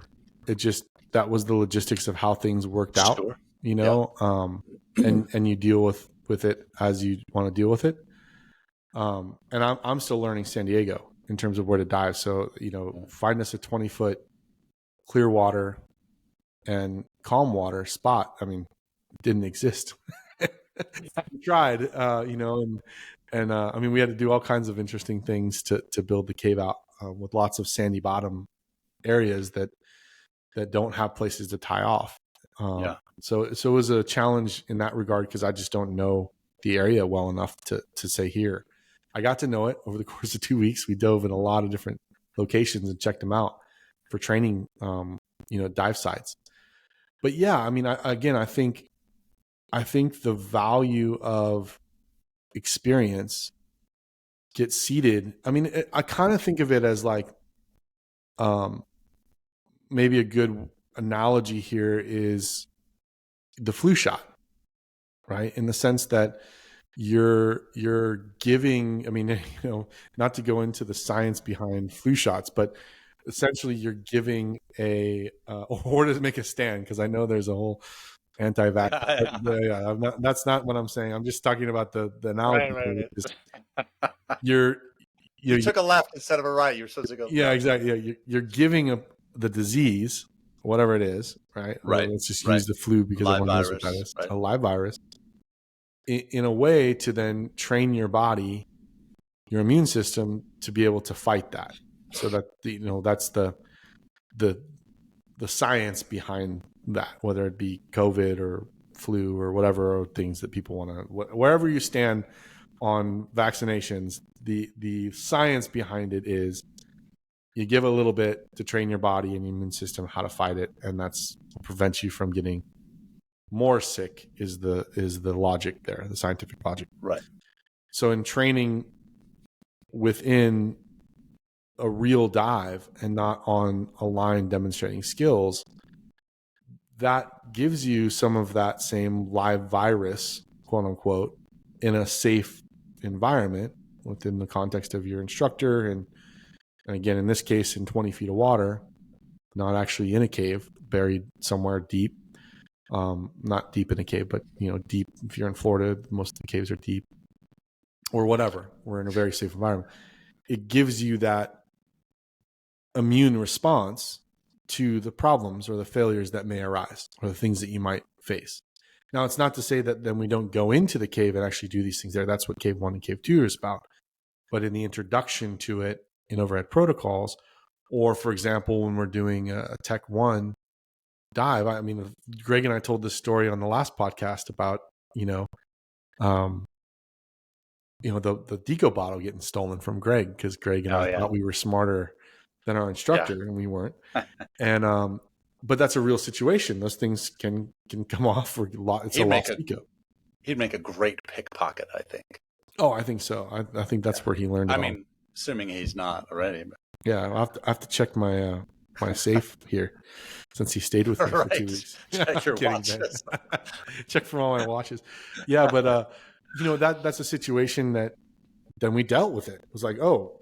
It just, that was the logistics of how things worked out, Sure. And you deal with it as you want to deal with it. And I'm still learning San Diego in terms of where to dive. So, find us a 20-foot clear water and calm water spot. I mean, didn't exist. We tried, and I mean, we had to do all kinds of interesting things to build the cave out with lots of sandy bottom areas that don't have places to tie off. So it was a challenge in that regard, because I just don't know the area well enough to say here. I got to know it over the course of 2 weeks. We dove in a lot of different locations and checked them out for training, dive sites. but yeah, I mean, I think the value of experience gets seeded. I mean, I kind of think of it as like, um, maybe a good analogy here is the flu shot, right? In the sense that you're giving, I mean, not to go into the science behind flu shots, but essentially you're giving a or to make a stand, because I know there's a whole anti-vax, but Yeah, yeah. yeah, that's not what I'm saying. I'm just talking about the Right, analogy here, which right, is right. you're You you took a left instead of a right. You're supposed to go yeah, the opposite. exactly, yeah, you're giving the disease, whatever it is, right? Right, Let's just right. use the flu because Live everyone knows what that virus. is, Right, a live virus, in a way to then train your body, your immune system, to be able to fight that. So that that's the the science behind that, whether it be COVID or flu or whatever things that people want to, wherever you stand on vaccinations, the science behind it is you give a little bit to train your body and immune system how to fight it, and that's prevents you from getting more sick. Is the logic there, the scientific logic. right. So in training within a real dive and not on a line demonstrating skills, that gives you some of that same live virus, quote unquote, in a safe environment within the context of your instructor. And again, in this case, in 20 feet of water, not actually in a cave, buried somewhere deep. Not deep in a cave, but deep. If you're in Florida, most of the caves are deep, or whatever. We're in a very safe environment. It gives you that immune response to the problems or the failures that may arise or the things that you might face. Now, it's not to say that then we don't go into the cave and actually do these things there. That's what Cave 1 and Cave 2 is about. But in the introduction to it in overhead protocols, or for example, when we're doing a Tech 1 dive, I mean, Greg and I told this story on the last podcast about, um, the Deco bottle getting stolen from Greg, because Greg and Oh I yeah, thought we were smarter than our yeah. instructor, and we weren't. And but that's a real situation. Those things can come off. Or it's a He'd make lost a Deco. he'd make a great pickpocket, I think. Oh, I think so. I think Yeah. that's where he learned I it all. mean, assuming he's not already. Yeah, I have to check my my safe here, since he stayed with me But, for right. 2 weeks. Check I'm your kidding, Ben. watches. Check for all my watches. Yeah, but that's a situation that then we dealt with it. It was like, oh,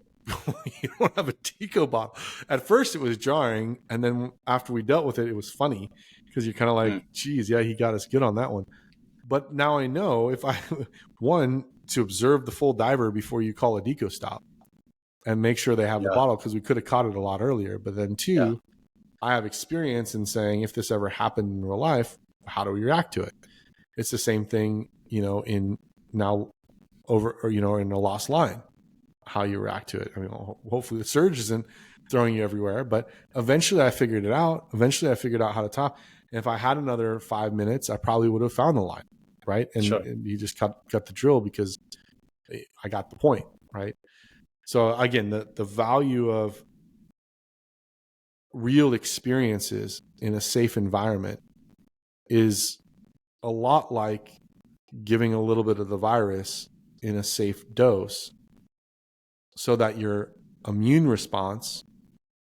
you don't have a Tico bottle. At first, it was jarring, and then after we dealt with it, it was funny, because you're kind of like, Mm, geez, yeah, he got us good on that one. But now I know, if I one, to observe the full diver before you call a deco stop and make sure they have the yeah, bottle, because we could have caught it a lot earlier. But then yeah, two, I have experience in saying, if this ever happened in real life, how do we react to it? It's the same thing, in now over, or in a lost line, how you react to it. I mean, hopefully the surge isn't throwing you everywhere, but eventually I figured it out. Eventually I figured out how to top. And if I had another 5 minutes, I probably would have found the line, right? sure. And you just cut the drill, because I got the point, right? So again, the value of real experiences in a safe environment is a lot like giving a little bit of the virus in a safe dose, so that your immune response,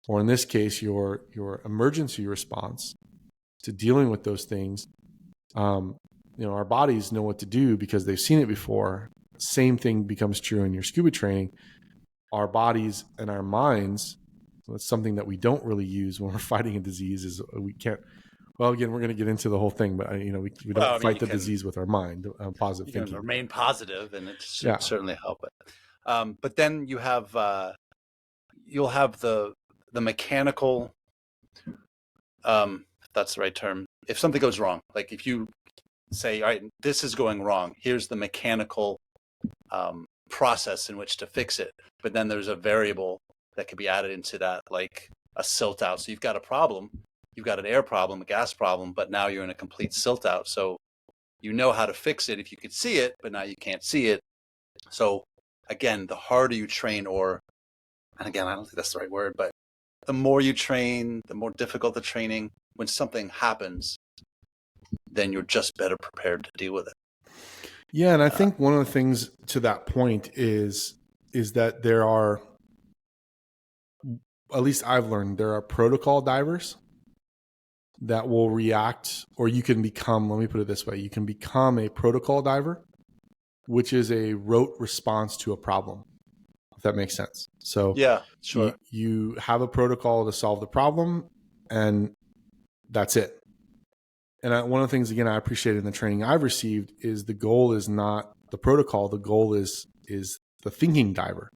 or in this case, your emergency response to dealing with those things, our bodies know what to do because they've seen it before. Same thing becomes true in your scuba training. Our bodies and our minds, that's something that we don't really use when we're fighting a disease, is we can't. Well, again, we're going to get into the whole thing, but we Well, don't I mean, fight the disease with our mind, positive you can thinking. remain positive, and it should Yeah, certainly help it. But then you'll have the mechanical, if that's the right term. If something goes wrong, like if you say, all right, this is going wrong, here's the mechanical process in which to fix it. But then there's a variable that could be added into that, like a silt out. So you've got a problem, you've got an air problem, a gas problem, but now you're in a complete silt out. So you know how to fix it if you could see it, but now you can't see it. So again, the harder you train, and again, I don't think that's the right word, but the more you train, the more difficult the training. When something happens, then you're just better prepared to deal with it. Yeah, and I think one of the things to that point is that there are, at least I've learned, there are protocol divers that will react, or you can become, let me put it this way, you can become a protocol diver, which is a rote response to a problem, if that makes sense. So Yeah, sure. you have a protocol to solve the problem, and that's it. And one of the things, again, I appreciate in the training I've received is the goal is not the protocol. The goal is the thinking diver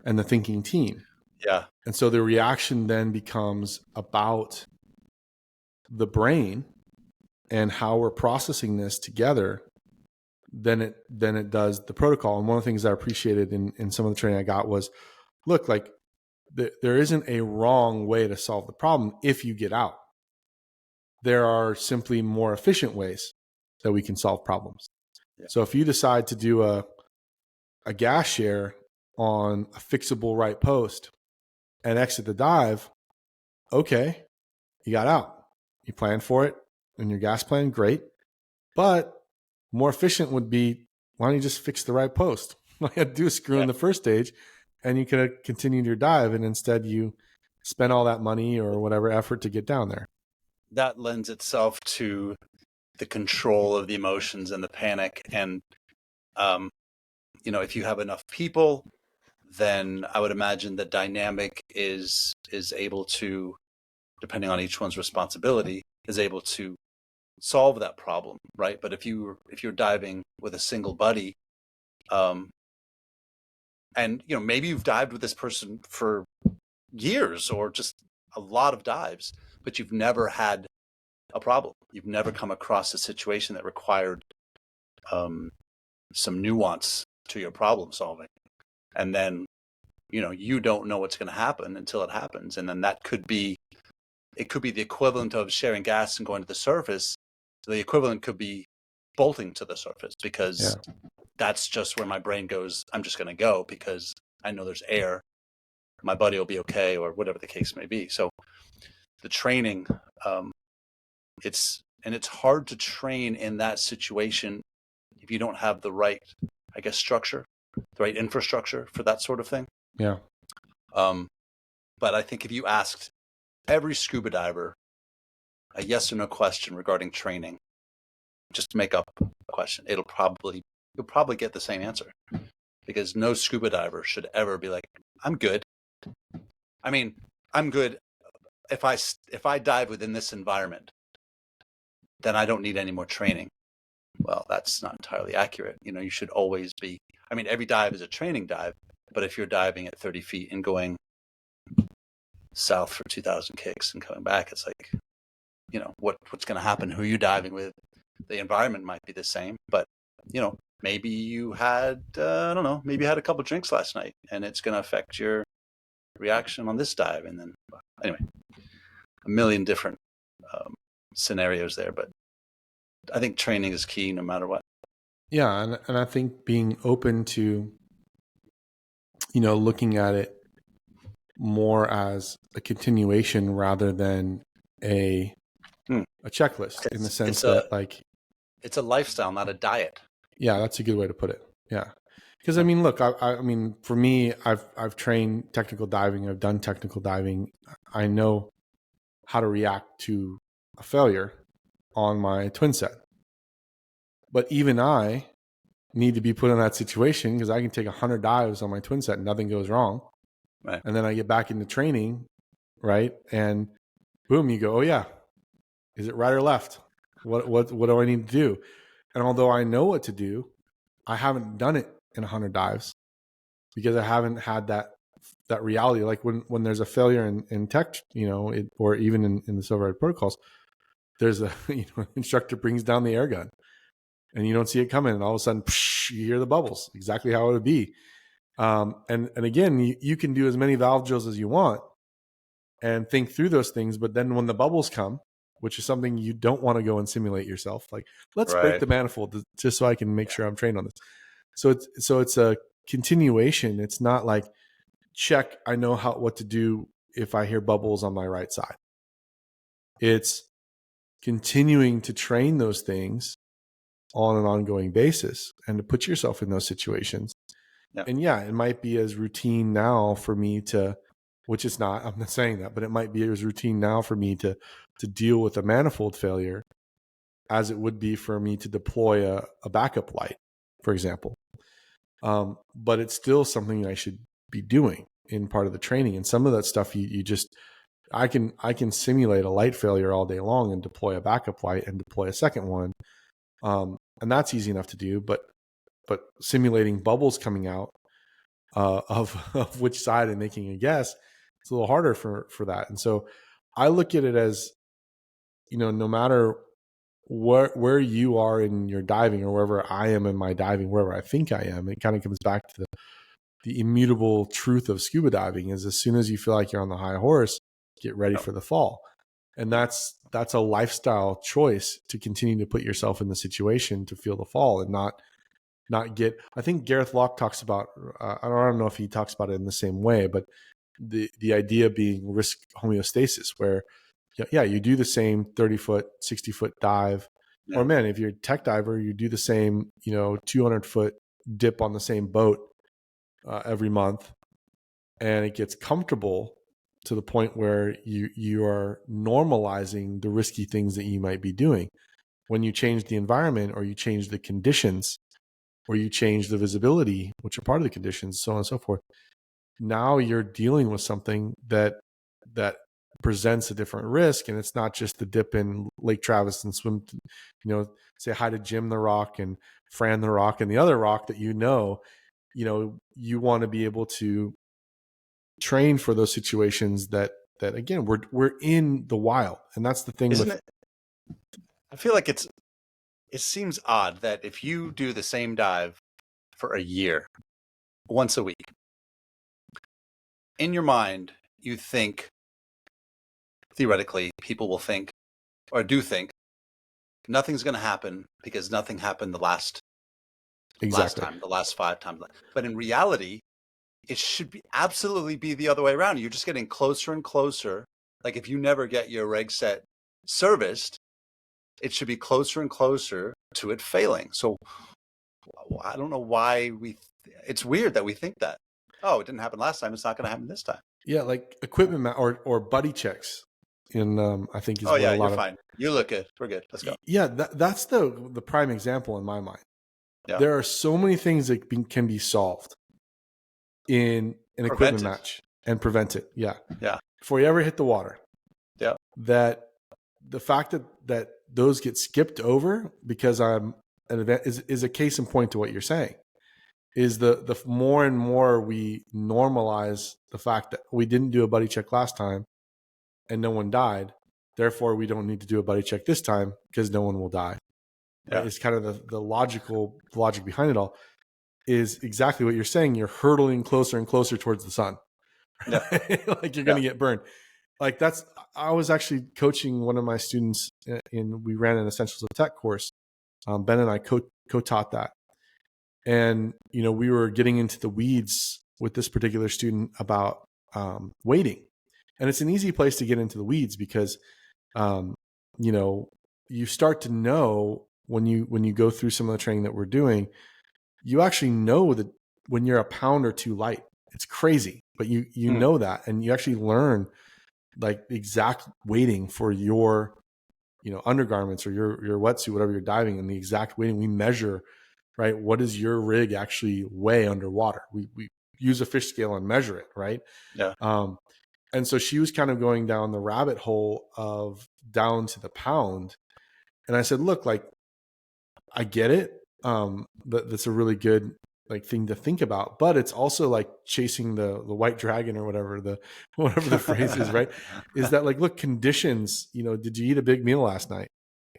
and the thinking team. Yeah. And so the reaction then becomes about the brain and how we're processing this together than it does the protocol. And one of the things I appreciated in some of the training I got was, look, like there isn't a wrong way to solve the problem if you get out. There are simply more efficient ways that we can solve problems. Yeah. So if you decide to do a gas share on a fixable right post and exit the dive, okay, you got out. You planned for it in your gas plan, great. But more efficient would be, why don't you just fix the right post? All you had to do is screw in the first stage and you could have continued your dive, and instead you spent all that money or whatever effort to get down there. That lends itself to the control of the emotions and the panic. And, if you have enough people, then I would imagine the dynamic is able to, depending on each one's responsibility, is able to solve that problem, right? But if you're diving with a single buddy, and maybe you've dived with this person for years or just a lot of dives, but you've never had a problem. You've never come across a situation that required some nuance to your problem solving. And then, you don't know what's going to happen until it happens. And then it could be the equivalent of sharing gas and going to the surface. The equivalent could be bolting to the surface, because that's just where my brain goes. I'm just going to go because I know there's air. My buddy will be okay, or whatever the case may be. So the training, it's hard to train in that situation if you don't have the right, I guess, structure, the right infrastructure for that sort of thing. Yeah. But I think if you asked every scuba diver a yes or no question regarding training, just make up a question, you'll probably get the same answer, because no scuba diver should ever be like, I'm good. I mean, I'm good if I dive within this environment, then I don't need any more training. Well, that's not entirely accurate. You should always be, every dive is a training dive, but if you're diving at 30 feet and going south for 2,000 kicks and coming back, it's like, what's going to happen? Who are you diving with? The environment might be the same, but, maybe you had, I don't know, maybe you had a couple drinks last night and it's going to affect your reaction on this dive. And then, anyway, a million different scenarios there, but I think training is key no matter what. Yeah. And I think being open to, looking at it more as a continuation rather than a checklist, in the sense that, like, it's a lifestyle, not a diet. Yeah, that's a good way to put it. Yeah. Because look, I mean, for me, I've trained technical diving. I've done technical diving. I know how to react to a failure on my twin set. But even I need to be put in that situation, because I can take 100 dives on my twin set and nothing goes wrong. Right. And then I get back into training, right? And boom, you go, oh yeah, is it right or left? What do I need to do? And although I know what to do, I haven't done it in 100 dives because I haven't had that reality. Like when there's a failure in tech, or even in the Silver Red protocols, there's a instructor brings down the air gun, and you don't see it coming, and all of a sudden, you hear the bubbles. Exactly how it would be. And again, you can do as many valve drills as you want and think through those things, but then when the bubbles come, which is something you don't want to go and simulate yourself, like, let's break the manifold just so I can make sure I'm trained on this. So it's a continuation. It's not like, check, I know what to do if I hear bubbles on my right side. It's continuing to train those things on an ongoing basis and to put yourself in those situations. Yeah. And yeah, it might be as routine now for me to, which it's not, I'm not saying that, but it might be as routine now for me to deal with a manifold failure as it would be for me to deploy a backup light, for example. But it's still something I should be doing in part of the training. And some of that stuff you just, I can simulate a light failure all day long and deploy a backup light and deploy a second one. And that's easy enough to do, but simulating bubbles coming out of which side and making a guess, it's a little harder for that. And so I look at it as, no matter where you are in your diving or wherever I am in my diving, wherever I think I am, it kind of comes back to the immutable truth of scuba diving is as soon as you feel like you're on the high horse, get ready for the fall. And that's a lifestyle choice to continue to put yourself in the situation to feel the fall and not get, I think Gareth Locke talks about, I don't know if he talks about it in the same way, but the idea being risk homeostasis, where you do the same 30-foot, 60-foot dive, or man, if you're a tech diver, you do the same, 200-foot dip on the same boat every month, and it gets comfortable to the point where you are normalizing the risky things that you might be doing. When you change the environment or you change the conditions or you change the visibility, which are part of the conditions, so on and so forth, now you're dealing with something that presents a different risk. And it's not just the dip in Lake Travis and swim, say hi to Jim the Rock and Fran the Rock and the other rock that you want to be able to train for those situations that again, we're in the wild. And that's the thing. I feel like it seems odd that if you do the same dive for a year, once a week, in your mind, you think, theoretically, people will think, or do think, nothing's going to happen because nothing happened the last time, the last 5 times. But in reality, it should be absolutely be the other way around. You're just getting closer and closer. Like if you never get your reg set serviced, it should be closer and closer to it failing. So I don't know why it's weird that we think that. Oh, it didn't happen last time. It's not going to happen this time. Yeah, like equipment or buddy checks. I think is you're fine. You look good. We're good. Let's go. Yeah, that's the prime example in my mind. Yeah. There are so many things that can be solved in an equipment match and prevent it. Yeah. Yeah. Before you ever hit the water. Yeah. That the fact that those get skipped over because I'm an event is a case in point to what you're saying. Is the more and more we normalize the fact that we didn't do a buddy check last time and no one died, therefore we don't need to do a buddy check this time because no one will die. Yeah. It's kind of the logic behind it all is exactly what you're saying. You're hurtling closer and closer towards the sun. Yeah. Like you're going to get burned. Like I was actually coaching one of my students we ran an Essentials of Tech course. Ben and I co-taught that. And, we were getting into the weeds with this particular student about weighting. And it's an easy place to get into the weeds because, you start to know when you go through some of the training that we're doing, you actually know that when you're a pound or two light, it's crazy, but you know that, and you actually learn like the exact weighting for your, undergarments or your wetsuit, whatever you're diving in, the exact weighting we measure, right? What does your rig actually weigh underwater? We use a fish scale and measure it, right? Yeah. And so she was kind of going down the rabbit hole of down to the pound. And I said, look, like, I get it. That's a really good thing to think about, but it's also like chasing the white dragon or whatever the phrase is, right? Is that like, look, conditions, did you eat a big meal last night?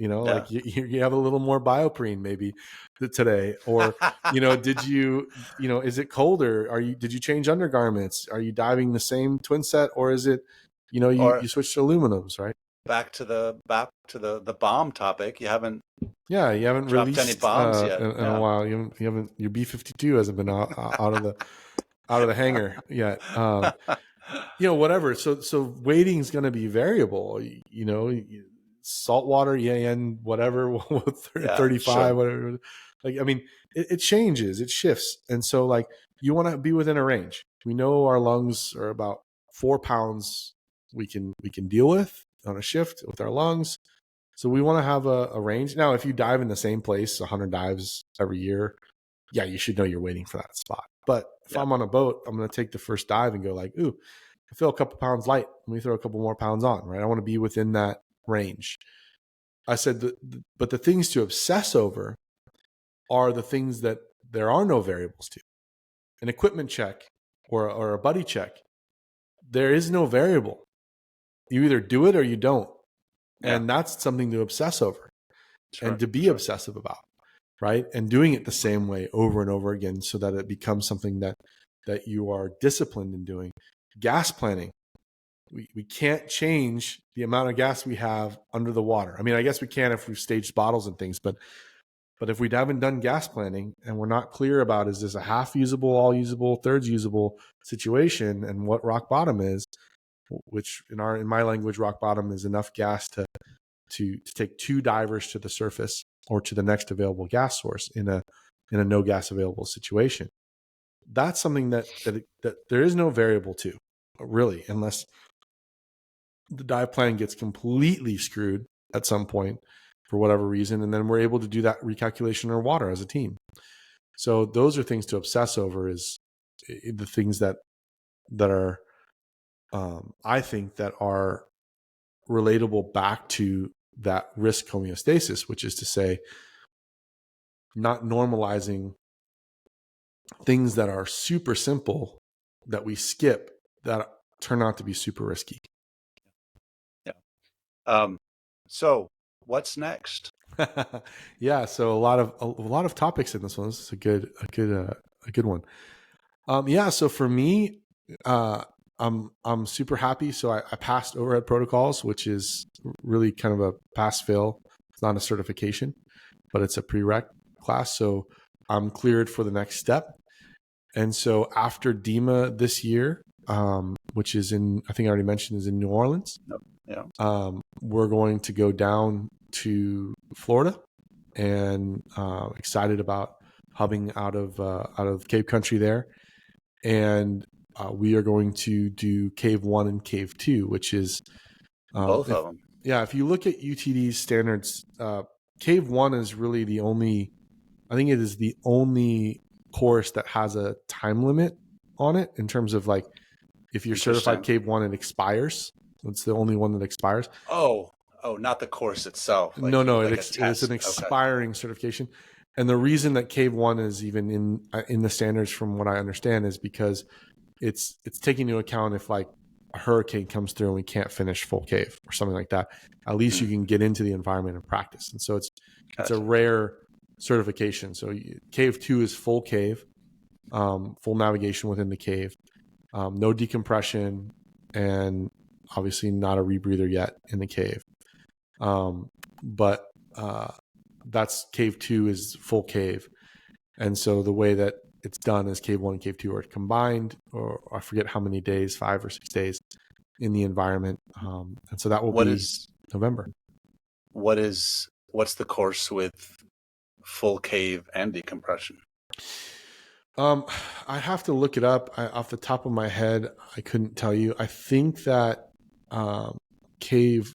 Like you have a little more bioprene maybe today, or, did you, is it colder? Did you change undergarments? Are you diving the same twin set, or is it, you switched to aluminums, right? Back to the bomb topic. You haven't released any bombs yet in a while. You haven't your B-52 hasn't been out of the hangar yet. whatever. So weighting is going to be variable. Saltwater, EAN, whatever, Yeah, 35, sure. whatever. Like, I mean, it changes, it shifts. And so, like, you want to be within a range. We know our lungs are about 4 pounds we can deal with on a shift with our lungs. So we want to have a range. Now, if you dive in the same place 100 dives every year, yeah, you should know you're waiting for that spot. But if Yeah. I'm on a boat, I'm going to take the first dive and go like, ooh, I feel a couple pounds light. Let me throw a couple more pounds on, right? I want to be within that range. I said, but the things to obsess over are the things that there are no variables to. An equipment check or a buddy check, there is no variable. You either do it or you don't. Yeah. And that's something to obsess over and Sure. to be Sure. obsessive about, right? And doing it the same way over and over again so that it becomes something that you are disciplined in doing. Gas planning. We can't change the amount of gas we have under the water. I mean, I guess we can if we've staged bottles and things, but if we haven't done gas planning and we're not clear about is this a half usable, all usable, thirds usable situation and what rock bottom is, which in my language, rock bottom is enough gas to take 2 divers to the surface or to the next available gas source in a no gas available situation. That's something that there is no variable to, really, unless the dive plan gets completely screwed at some point for whatever reason, and then we're able to do that recalculation in our water as a team. So those are things to obsess over. Is the things that are I think that are relatable back to that risk homeostasis, which is to say, not normalizing things that are super simple that we skip that turn out to be super risky. Yeah. So what's next? Yeah, so a lot of topics in this one. This is a good one. Yeah, so for me, I'm super happy. So I passed overhead protocols, which is really kind of a pass fail. It's not a certification, but it's a prereq class. So I'm cleared for the next step. And so after DEMA this year, which is I think I already mentioned, is in New Orleans. Yeah. We're going to go down to Florida, and excited about hubbing out of Cave Country there. And we are going to do Cave 1 and Cave 2, which is Both of them. Yeah, if you look at UTD's standards, Cave 1 is really the only, I think it is the only course that has a time limit on it in terms of, like, if you're certified Cave 1, it expires. It's the only one that expires. Oh, not the course itself. No, like it is an expiring certification. And the reason that Cave 1 is even in the standards, from what I understand, is because it's taking into account if, like, a hurricane comes through and we can't finish full cave or something like that. At least you can get into the environment and practice. And so it's a rare certification. So Cave 2 is full cave, full navigation within the cave, no decompression, and obviously not a rebreather yet in the cave. But that's Cave 2 is full cave. And so the way that it's done is Cave 1 and Cave 2 are combined, or I forget how many days, 5 or 6 days in the environment. And so that will be November. What's the course with full cave and decompression? I have to look it up. Off the top of my head, I couldn't tell you. I think that Cave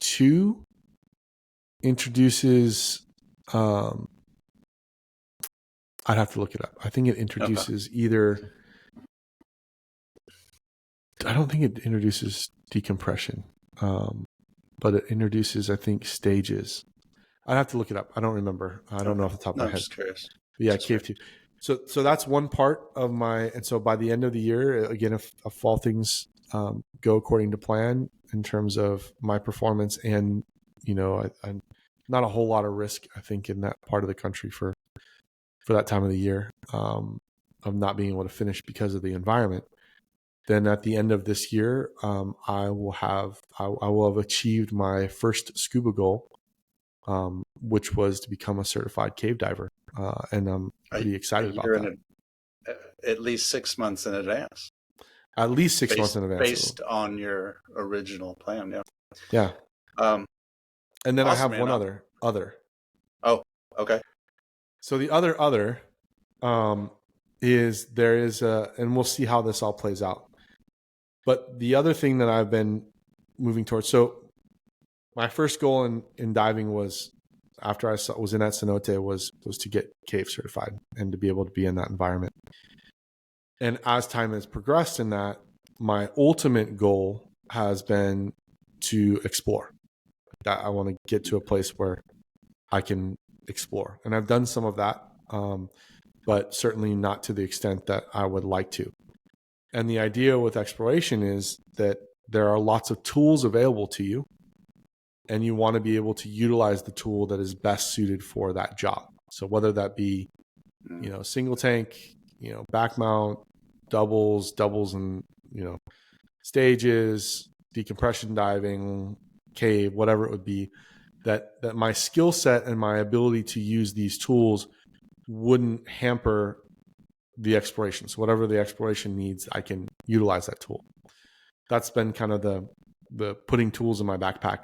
2 introduces, I'd have to look it up. I think it introduces either, I don't think it introduces decompression, but it introduces, I think, stages. I'd have to look it up. I don't remember. I don't know off the top of my head. I'm just curious. But yeah, Cave 2. So that's one part of and so by the end of the year, again, if all things go according to plan in terms of my performance, and I'm not a whole lot of risk, I think, in that part of the country for that time of the year, of not being able to finish because of the environment. Then at the end of this year, I will have achieved my first scuba goal, which was to become a certified cave diver, and I'm pretty excited about that. At least 6 months in advance. at least 6 months in advance. Based on your original plan. Yeah. Yeah. Um, And then awesome, I have man. one other. Oh, okay. So the other is there is a, and we'll see how this all plays out. But the other thing that I've been moving towards, so my first goal in diving was, after I was in that cenote, was to get cave certified and to be able to be in that environment. And as time has progressed in that, my ultimate goal has been to explore. That I want to get to a place where I can explore. And I've done some of that, but certainly not to the extent that I would like to. And the idea with exploration is that there are lots of tools available to you, and you want to be able to utilize the tool that is best suited for that job. So whether that be, single tank, back mount, doubles and, stages, decompression diving, cave, whatever it would be, that my skill set and my ability to use these tools wouldn't hamper the exploration. So whatever the exploration needs, I can utilize that tool. That's been kind of the putting tools in my backpack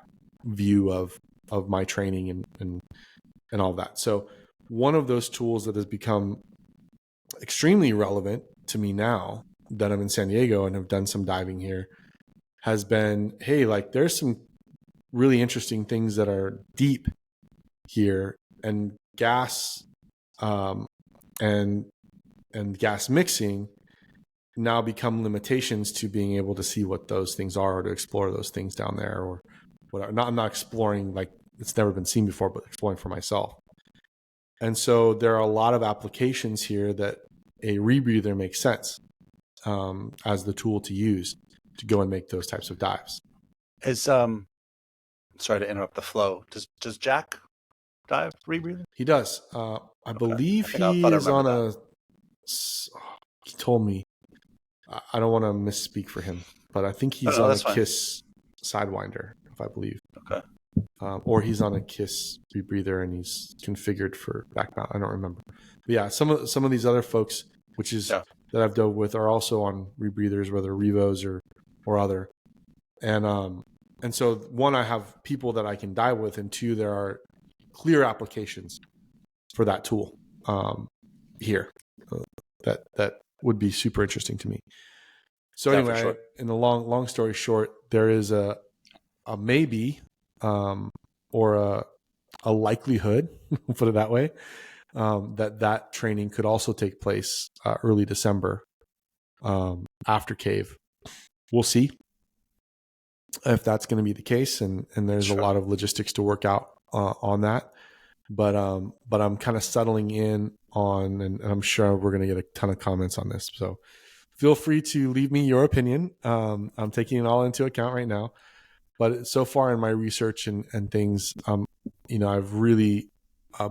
view of my training and all that. So one of those tools that has become extremely relevant to me now that I'm in San Diego and have done some diving here has been, hey, like there's some really interesting things that are deep here, and gas and gas mixing now become limitations to being able to see what those things are or to explore those things down there or whatever. I'm not exploring like it's never been seen before, but exploring for myself. And so there are a lot of applications here that a rebreather makes sense as the tool to use to go and make those types of dives. Is sorry to interrupt the flow. Does Jack dive rebreather? He does. I believe I he is on a. He told me. I don't want to misspeak for him, but I think he's on a KISS Sidewinder, if I believe. Okay. Or he's on a KISS rebreather and he's configured for back mount. I don't remember. But yeah, some of these other folks, which is that I've dove with, are also on rebreathers, whether Revos or other. And so one, I have people that I can dive with, and two, there are clear applications for that tool here that would be super interesting to me. So anyway, sure. In the long story short, there is a maybe or a likelihood, we'll put it that way, that training could also take place early December after cave. We'll see if that's going to be the case, and there's a lot of logistics to work out on that. But I'm kind of settling in on, and I'm sure we're going to get a ton of comments on this. So feel free to leave me your opinion. I'm taking it all into account right now. But so far in my research and things, I've really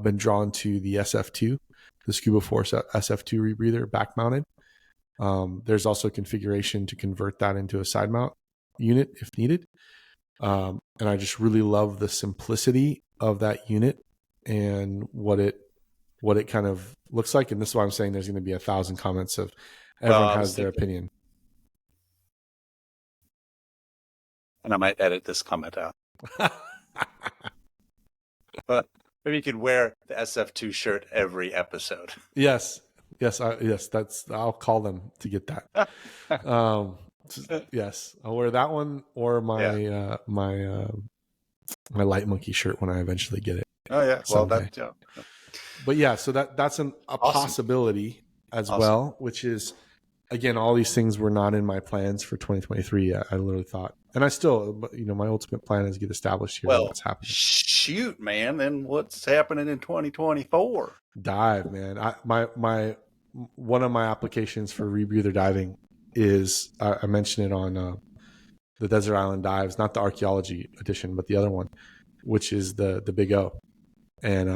been drawn to the SF2, the Scuba Force SF2 rebreather, back mounted. There's also configuration to convert that into a side mount unit if needed. And I just really love the simplicity of that unit and what it kind of looks like. And this is why I'm saying there's going to be 1,000 comments of everyone has their opinion. And I might edit this comment out. But maybe you could wear the SF2 shirt every episode. Yes. I'll call them to get that. Yes, I'll wear that one or my my Light Monkey shirt when I eventually get it. Oh yeah, someday. Well But yeah, so that's a possibility as well, which is, again, all these things were not in my plans for 2023. I literally thought, and I still, my ultimate plan is to get established here. Well, what's happening? Shoot, man! Then what's happening in 2024? Dive, man. My one of my applications for rebreather diving is I mentioned it on the Desert Island Dives, not the archaeology edition, but the other one, which is the Big O, and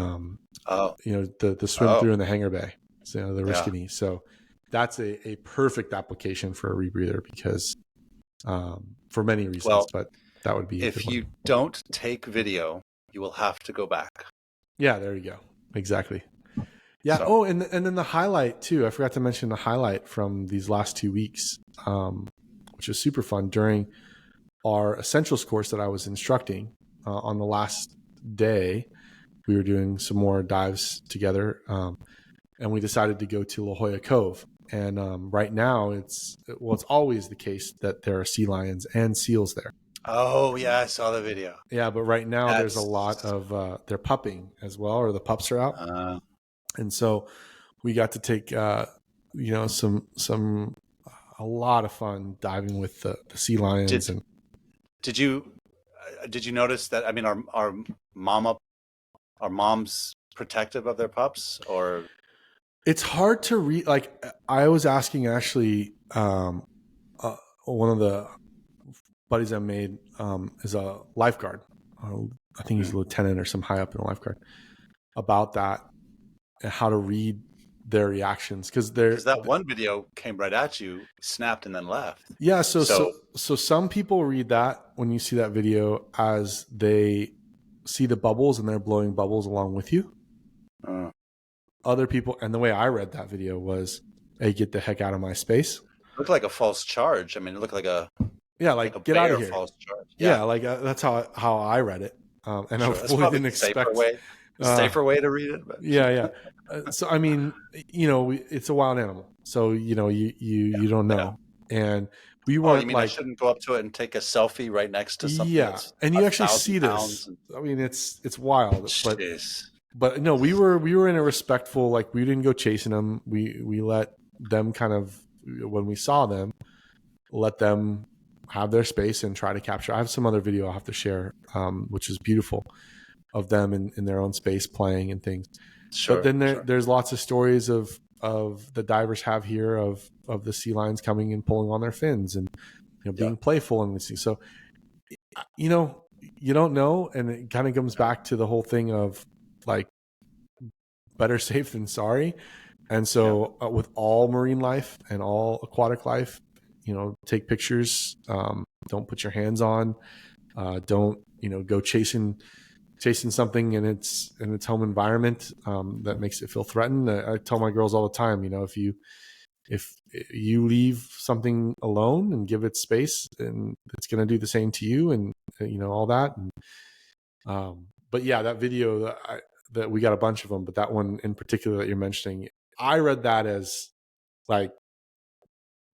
the swim through in the Hangar Bay, so the Riscony. So that's a perfect application for a rebreather because for many reasons, but that would be if you don't take video, you will have to go back. Yeah, there you go. Exactly. Yeah. So, Oh, and then the highlight too. I forgot to mention the highlight from these last 2 weeks, which was super fun during our essentials course that I was instructing. On the last day, we were doing some more dives together, and we decided to go to La Jolla Cove. And right now, it's always the case that there are sea lions and seals there. oh yeah, I saw the video. Yeah, but right now there's a lot That's of they're pupping as well, or the pups are out, uh, and so we got to take some a lot of fun diving with the sea lions. did And did you did you notice that? I mean, mama are moms protective of their pups, or it's hard to read. Like I was asking actually, one of the buddies I made is a lifeguard. I think he's a lieutenant or some high up in a lifeguard, about that and how to read their reactions, because they're because that one video came right at you, snapped, and then left. yeah. So, So some people read that when you see that video as they see the bubbles and they're blowing bubbles along with you. uh, Other people, and the way I read that video was, "Hey, get the heck out of my space." looked like a false charge. I mean, it looked Yeah, like a like get out of bear here. false charge. Yeah, Yeah, like that's how I read it, and I sure. That's fully probably didn't expect. the Uh, safer way to read it. But yeah, yeah. So I mean, it's a wild animal, so you don't yeah. know, and we Oh, you weren't mean I like, shouldn't go up to it and take a selfie right next to something yeah, that's and a you actually thousand see this. pounds? And, I mean, it's wild, jeez. but no, we were in a respectful, like we didn't go chasing them. We let them kind of, when we saw them, let them have their space and try to capture. I have some other video I'll have to share, which is beautiful, of them in their own space playing and things. But Sure, then sure. there's lots of stories of the divers have here of the sea lions coming and pulling on their fins and Yeah, being playful and these. So you don't know, and it kind of comes yeah, back to the whole thing of like, better safe than sorry. And yeah. so with all marine life and all aquatic life, take pictures. Don't put your hands on. Don't go chasing something in its home environment that makes it feel threatened. I tell my girls all the time, if you leave something alone and give it space, and it's going to do the same to you, and all that. And but yeah, that video that we got a bunch of them, but that one in particular that you're mentioning, I read that as like,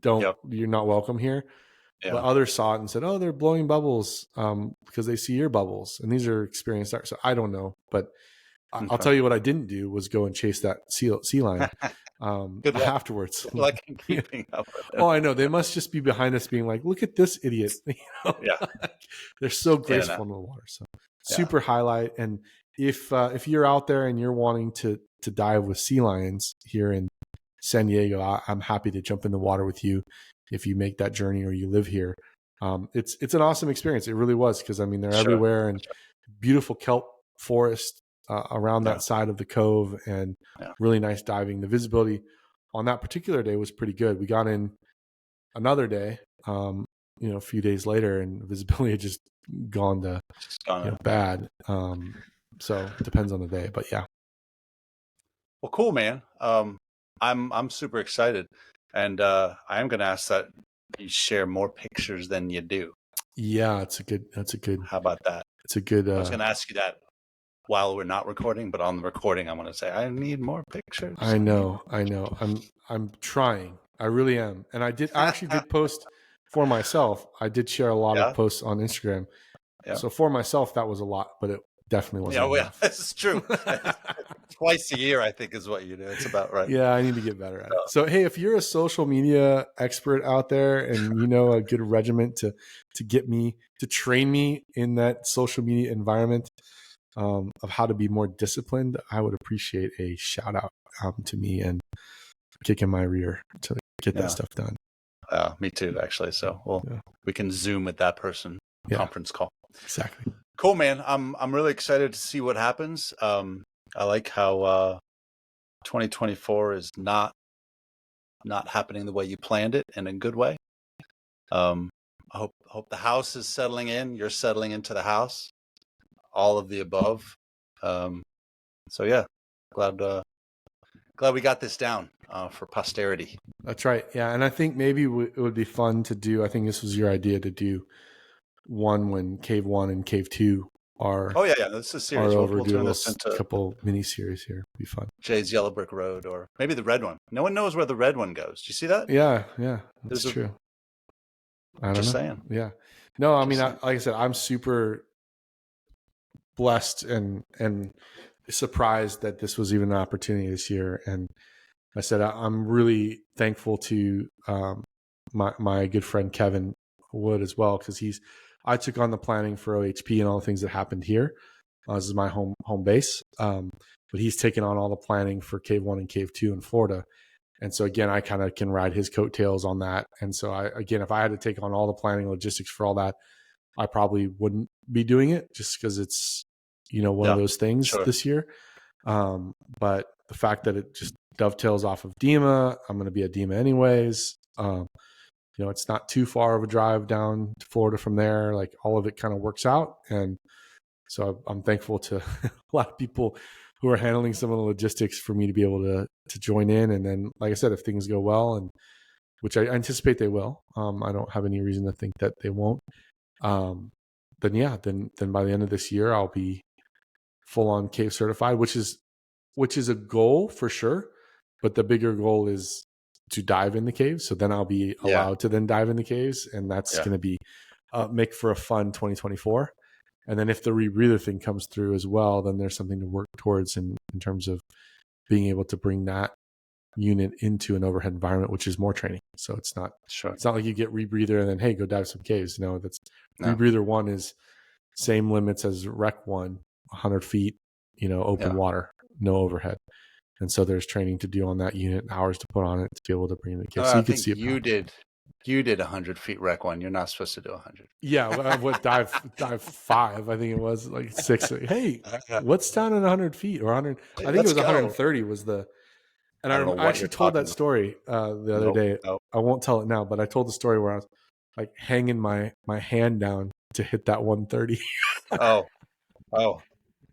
Yep. you're not welcome here. But Yeah. others saw it and said, "Oh, they're blowing bubbles because they see your bubbles, and these are experienced divers." So I don't know, but I'll Okay. tell you what I didn't do was go and chase that sea lion Good luck. afterwards. Good luck in keeping up with Oh, him. I know, they must just be behind us, being like, "Look at this idiot!" Yeah. They're so Yeah. No. graceful in the water. So Yeah. super highlight. And if you're out there and you're wanting to dive with sea lions here in San Diego, I'm happy to jump in the water with you if you make that journey or you live here. It's an awesome experience. It really was, because I mean, they're Sure. everywhere, and beautiful kelp forest around Yeah. that side of the cove, and Yeah. really nice diving. The visibility on that particular day was pretty good. We got in another day, a few days later, and visibility had just gone to Just gonna. Yeah. bad. So it depends on the day, but yeah. Well, cool, man. I'm super excited, and I am gonna ask that you share more pictures than you do. Yeah, How about that? it's a good, I was gonna ask you that while we're not recording, but on the recording, I'm gonna say I need more pictures. I know. I'm trying. I really am. And I actually did post for myself. I did share a lot of Yeah. posts on Instagram. Yeah. So for myself, that was a lot, but it definitely Yeah. wasn't Well, enough. this is true. Twice a year, I think, is what you do. It's about right. Yeah, I need to get better at it. So hey, if you're a social media expert out there and you know a good regiment to train me in that social media environment, of how to be more disciplined, I would appreciate a shout out to me and kicking my rear to get that stuff done. Me too, actually. So we can Zoom with that person, conference call. Exactly. Cool, man. I'm really excited to see what happens. I like how 2024 is not happening the way you planned it, in a good way. I hope the house is settling in. You're settling into the house. All of the above. So yeah, glad glad we got this down for posterity. That's right. Yeah, and I think maybe it would be fun to do. I think this was your idea to do one when Cave 1 and Cave 2 are Oh yeah. This is a are series. over. We'll Do a turn little this into couple mini series here. Be fun. Jay's Yellow Brick Road, or maybe the red one. No one knows where the red one goes. Do you see that? Yeah, that's true. I don't know. Saying. Yeah. No, I mean, saying. like I said, I'm super blessed and surprised that this was even an opportunity this year. And I said I'm really thankful to my good friend Kevin Wood as well, because I took on the planning for OHP and all the things that happened here. This is my home base, but he's taken on all the planning for Cave 1 and Cave 2 in Florida. And so again, I kind of can ride his coattails on that. And so if I had to take on all the planning logistics for all that, I probably wouldn't be doing it, just because it's, one of those things this year. But the fact that it just dovetails off of DEMA, I'm going to be at DEMA anyways. It's not too far of a drive down to Florida from there. Like, all of it kind of works out. And so I'm thankful to a lot of people who are handling some of the logistics for me to be able to join in. And then, like I said, if things go well, and which I anticipate they will, I don't have any reason to think that they won't. Then by the end of this year, I'll be full on cave certified, which is a goal for sure. But the bigger goal is to dive in the caves. So then I'll be allowed to then dive in the caves, and that's going to be make for a fun 2024. And then if the rebreather thing comes through as well, then there's something to work towards in terms of being able to bring that unit into an overhead environment, which is more training. So it's not like you get rebreather and then, hey, go dive some caves. No, rebreather 1 is same limits as rec 1, 100 feet, open water, no overhead. And so there's training to do on that unit, hours to put on it to be able to bring in the cave. So you can see it. You did 100 feet rec 1. You're not supposed to do 100. Yeah, what dive 5? I think it was like 6. Hey, what's down at 100 feet or 100? I think it was 130 was the. And I actually told that story the other day. Nope. I won't tell it now, but I told the story where I was like hanging my hand down to hit that 130. Oh,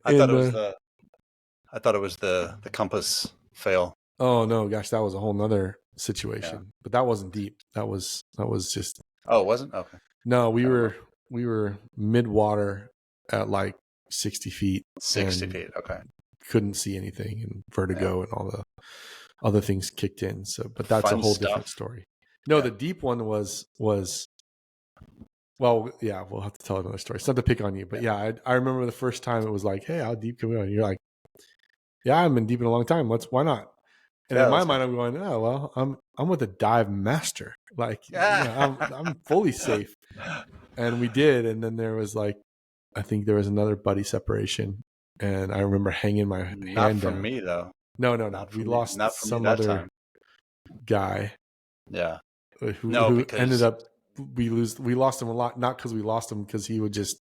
I thought it was the compass fail. Oh no, gosh, that was a whole nother situation. But that wasn't deep. That was just. Oh, it wasn't? Okay. No, we were mid water at like 60 feet. 60 feet. Okay. Couldn't see anything, and vertigo and all the other things kicked in. So, but that's a whole different story. No, the deep one was. Well, yeah, we'll have to tell another story. It's not to pick on you, but I remember the first time it was like, hey, how deep can we go? And you're like, yeah, I haven't been deep in a long time. Why not? And in my mind, I'm going, oh, well, I'm with a dive master. Like, I'm fully safe. And we did. And then there was like, I think there was another buddy separation. And I remember hanging my hand down. Not from me, though. No. We lost some other guy. Yeah. Who ended up, we lost him a lot, not because we lost him, because he would just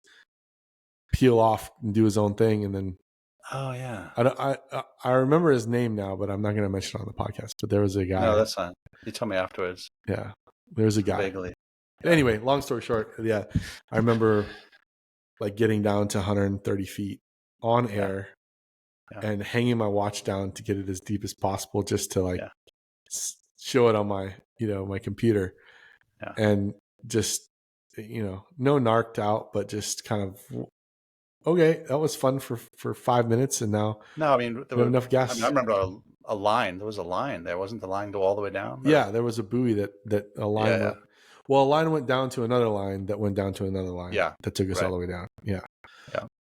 peel off and do his own thing. And then, oh yeah, I remember his name now, but I'm not going to mention it on the podcast. But there was a guy. No, that's fine. You tell me afterwards. Yeah, there's a guy. Vaguely. Anyway, long story short, I remember like getting down to 130 feet on air and hanging my watch down to get it as deep as possible, just to show it on my my computer, and just no narked out, but just kind of. Okay, that was fun for 5 minutes, and now I mean there was enough gas. I remember a line. There was a line there. Wasn't the line go all the way down? Yeah, there was a buoy that a line went. Well, a line went down to another line that went down to another line. Yeah, that took us all the way down. Yeah.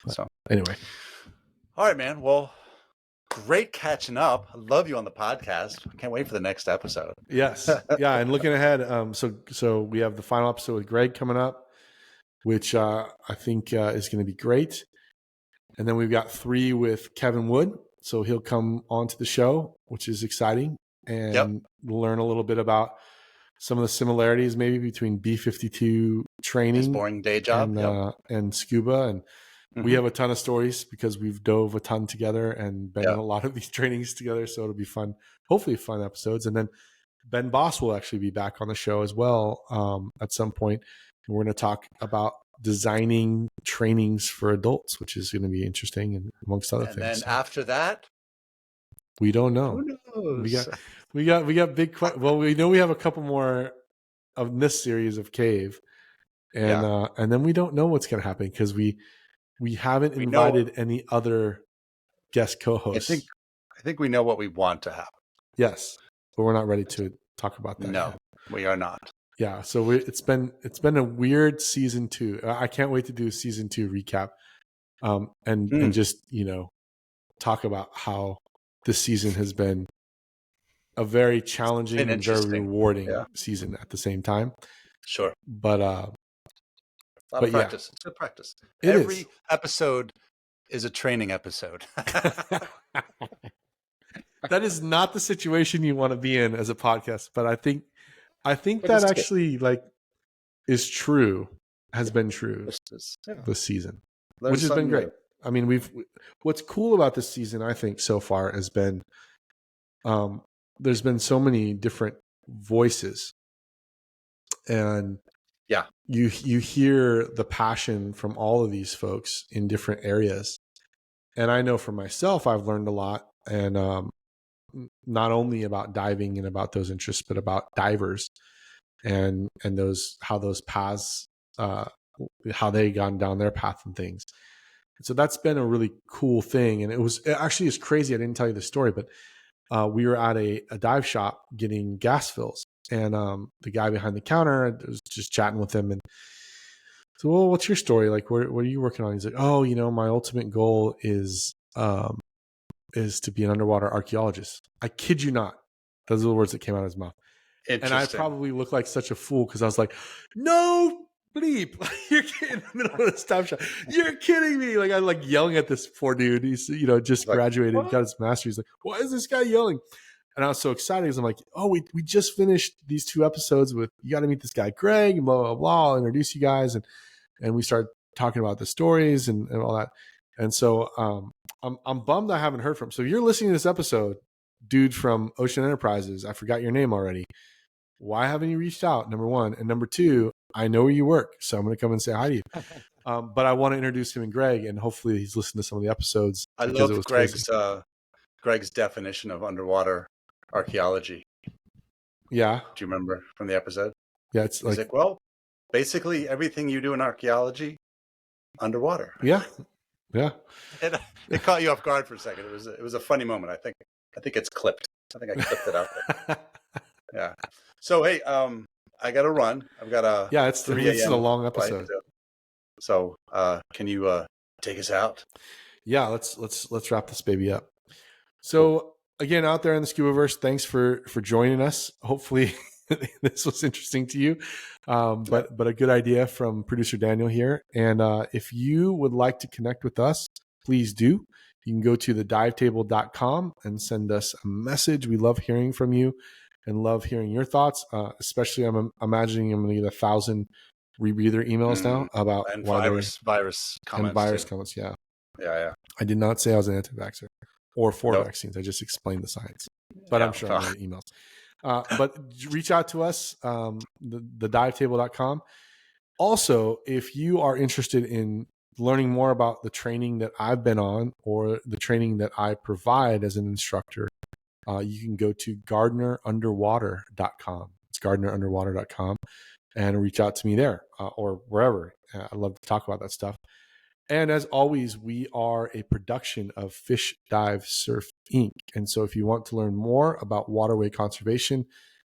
But so anyway, all right, man. Well, great catching up. I love you on the podcast. I can't wait for the next episode. Yes, and looking ahead, so we have the final episode with Greg coming up, which I think is going to be great. And then we've got 3 with Kevin Wood. So he'll come onto the show, which is exciting. And we'll learn a little bit about some of the similarities maybe between B-52 training. His boring day job. And scuba. And we have a ton of stories because we've dove a ton together and been in a lot of these trainings together. So it'll be fun, hopefully fun episodes. And then Ben Boss will actually be back on the show as well at some point. And we're going to talk about designing trainings for adults, which is going to be interesting, and amongst other things. And then after that, we don't know. Who we got big. Well, we know we have a couple more of this series of Cave, and then we don't know what's going to happen because we haven't invited any other guest co-hosts. I think we know what we want to happen. Yes, but we're not ready to talk about that. No, yet. we are not. Yeah, so it's been a weird season 2. I can't wait to do a season 2 recap, and just talk about how this season has been a very challenging and very rewarding season at the same time. Sure, but a lot of practice. It's good practice. Every episode is a training episode. That is not the situation you want to be in as a podcast, but I think that actually is true, has been true this season, which has been great. I mean, what's cool about this season, I think, so far has been there's been so many different voices, and you hear the passion from all of these folks in different areas. And I know for myself, I've learned a lot, and not only about diving and about those interests, but about divers and how those paths, how they gone down their path and things. So that's been a really cool thing. And it actually is crazy. I didn't tell you the story, but we were at a dive shop getting gas fills, and the guy behind the counter, I was just chatting with him, and so, well, what's your story? Like, what are you working on? He's like, oh, my ultimate goal is to be an underwater archaeologist. I kid you not. Those are the words that came out of his mouth. And I probably look like such a fool because I was like, no bleep. You're in the middle of a stop shop. You're kidding me. Like, I'm yelling at this poor dude. He's, just graduated, got his master's. He's like, why is this guy yelling? And I was so excited because I'm like, oh, we just finished these 2 episodes with, you got to meet this guy, Greg, and blah, blah, blah. I'll introduce you guys. And we started talking about the stories and all that. And so I'm bummed I haven't heard from him. So if you're listening to this episode, dude from Ocean Enterprises, I forgot your name already. Why haven't you reached out? Number one. And number two, I know where you work, so I'm going to come and say hi to you. But I want to introduce him and Greg, and hopefully he's listened to some of the episodes. I love Greg's definition of underwater archaeology. Yeah. Do you remember from the episode? Yeah, it's like, well, basically everything you do in archaeology, underwater. Yeah. Yeah. And it caught you off guard for a second. It was a funny moment. I think it's clipped. I think I clipped it out there. Yeah. So hey, I got to run. I've got a it's a long episode. So can you take us out? Yeah, let's wrap this baby up. So again, out there in the Scubaverse, thanks for joining us. Hopefully this was interesting to you. But a good idea from producer Daniel here. And if you would like to connect with us, please do. You can go to thedivetable.com and send us a message. We love hearing from you and love hearing your thoughts. Especially, I'm imagining I'm going to get 1,000 rebreather emails now about and virus comments. And virus comments, yeah. Yeah. I did not say I was an anti-vaxxer or for vaccines. I just explained the science. But I'm sure I'm going to get emails. But reach out to us, thedivetable.com. Also, if you are interested in learning more about the training that I've been on or the training that I provide as an instructor, you can go to gardnerunderwater.com. It's gardnerunderwater.com and reach out to me there or wherever. I love to talk about that stuff. And as always, we are a production of Fish Dive Surf Inc. And so if you want to learn more about waterway conservation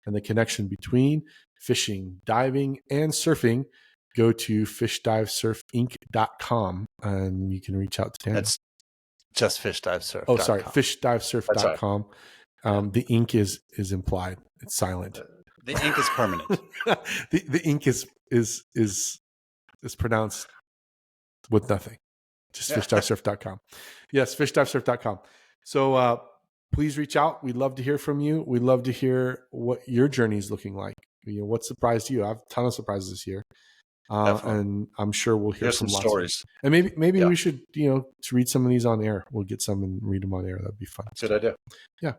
and the connection between fishing, diving, and surfing, go to fishdivesurfinc.com and you can reach out to Daniel. That's just fishdivesurf.com. Oh, sorry, fishdivesurf.com. The ink is implied. It's silent. The ink is permanent. the ink is pronounced with nothing. Just fishdivesurf.com. Yes, fishdivesurf.com. So please reach out. We'd love to hear from you. We'd love to hear what your journey is looking like. What surprised you? I have a ton of surprises this year. And I'm sure we'll hear some stories. And maybe we should, to read some of these on air. We'll get some and read them on air. That'd be fun. Good idea. Yeah.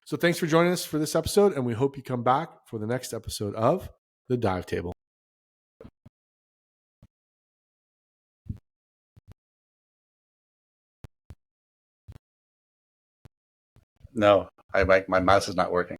So thanks for joining us for this episode, and we hope you come back for the next episode of The Dive Table. No. My mouse is not working.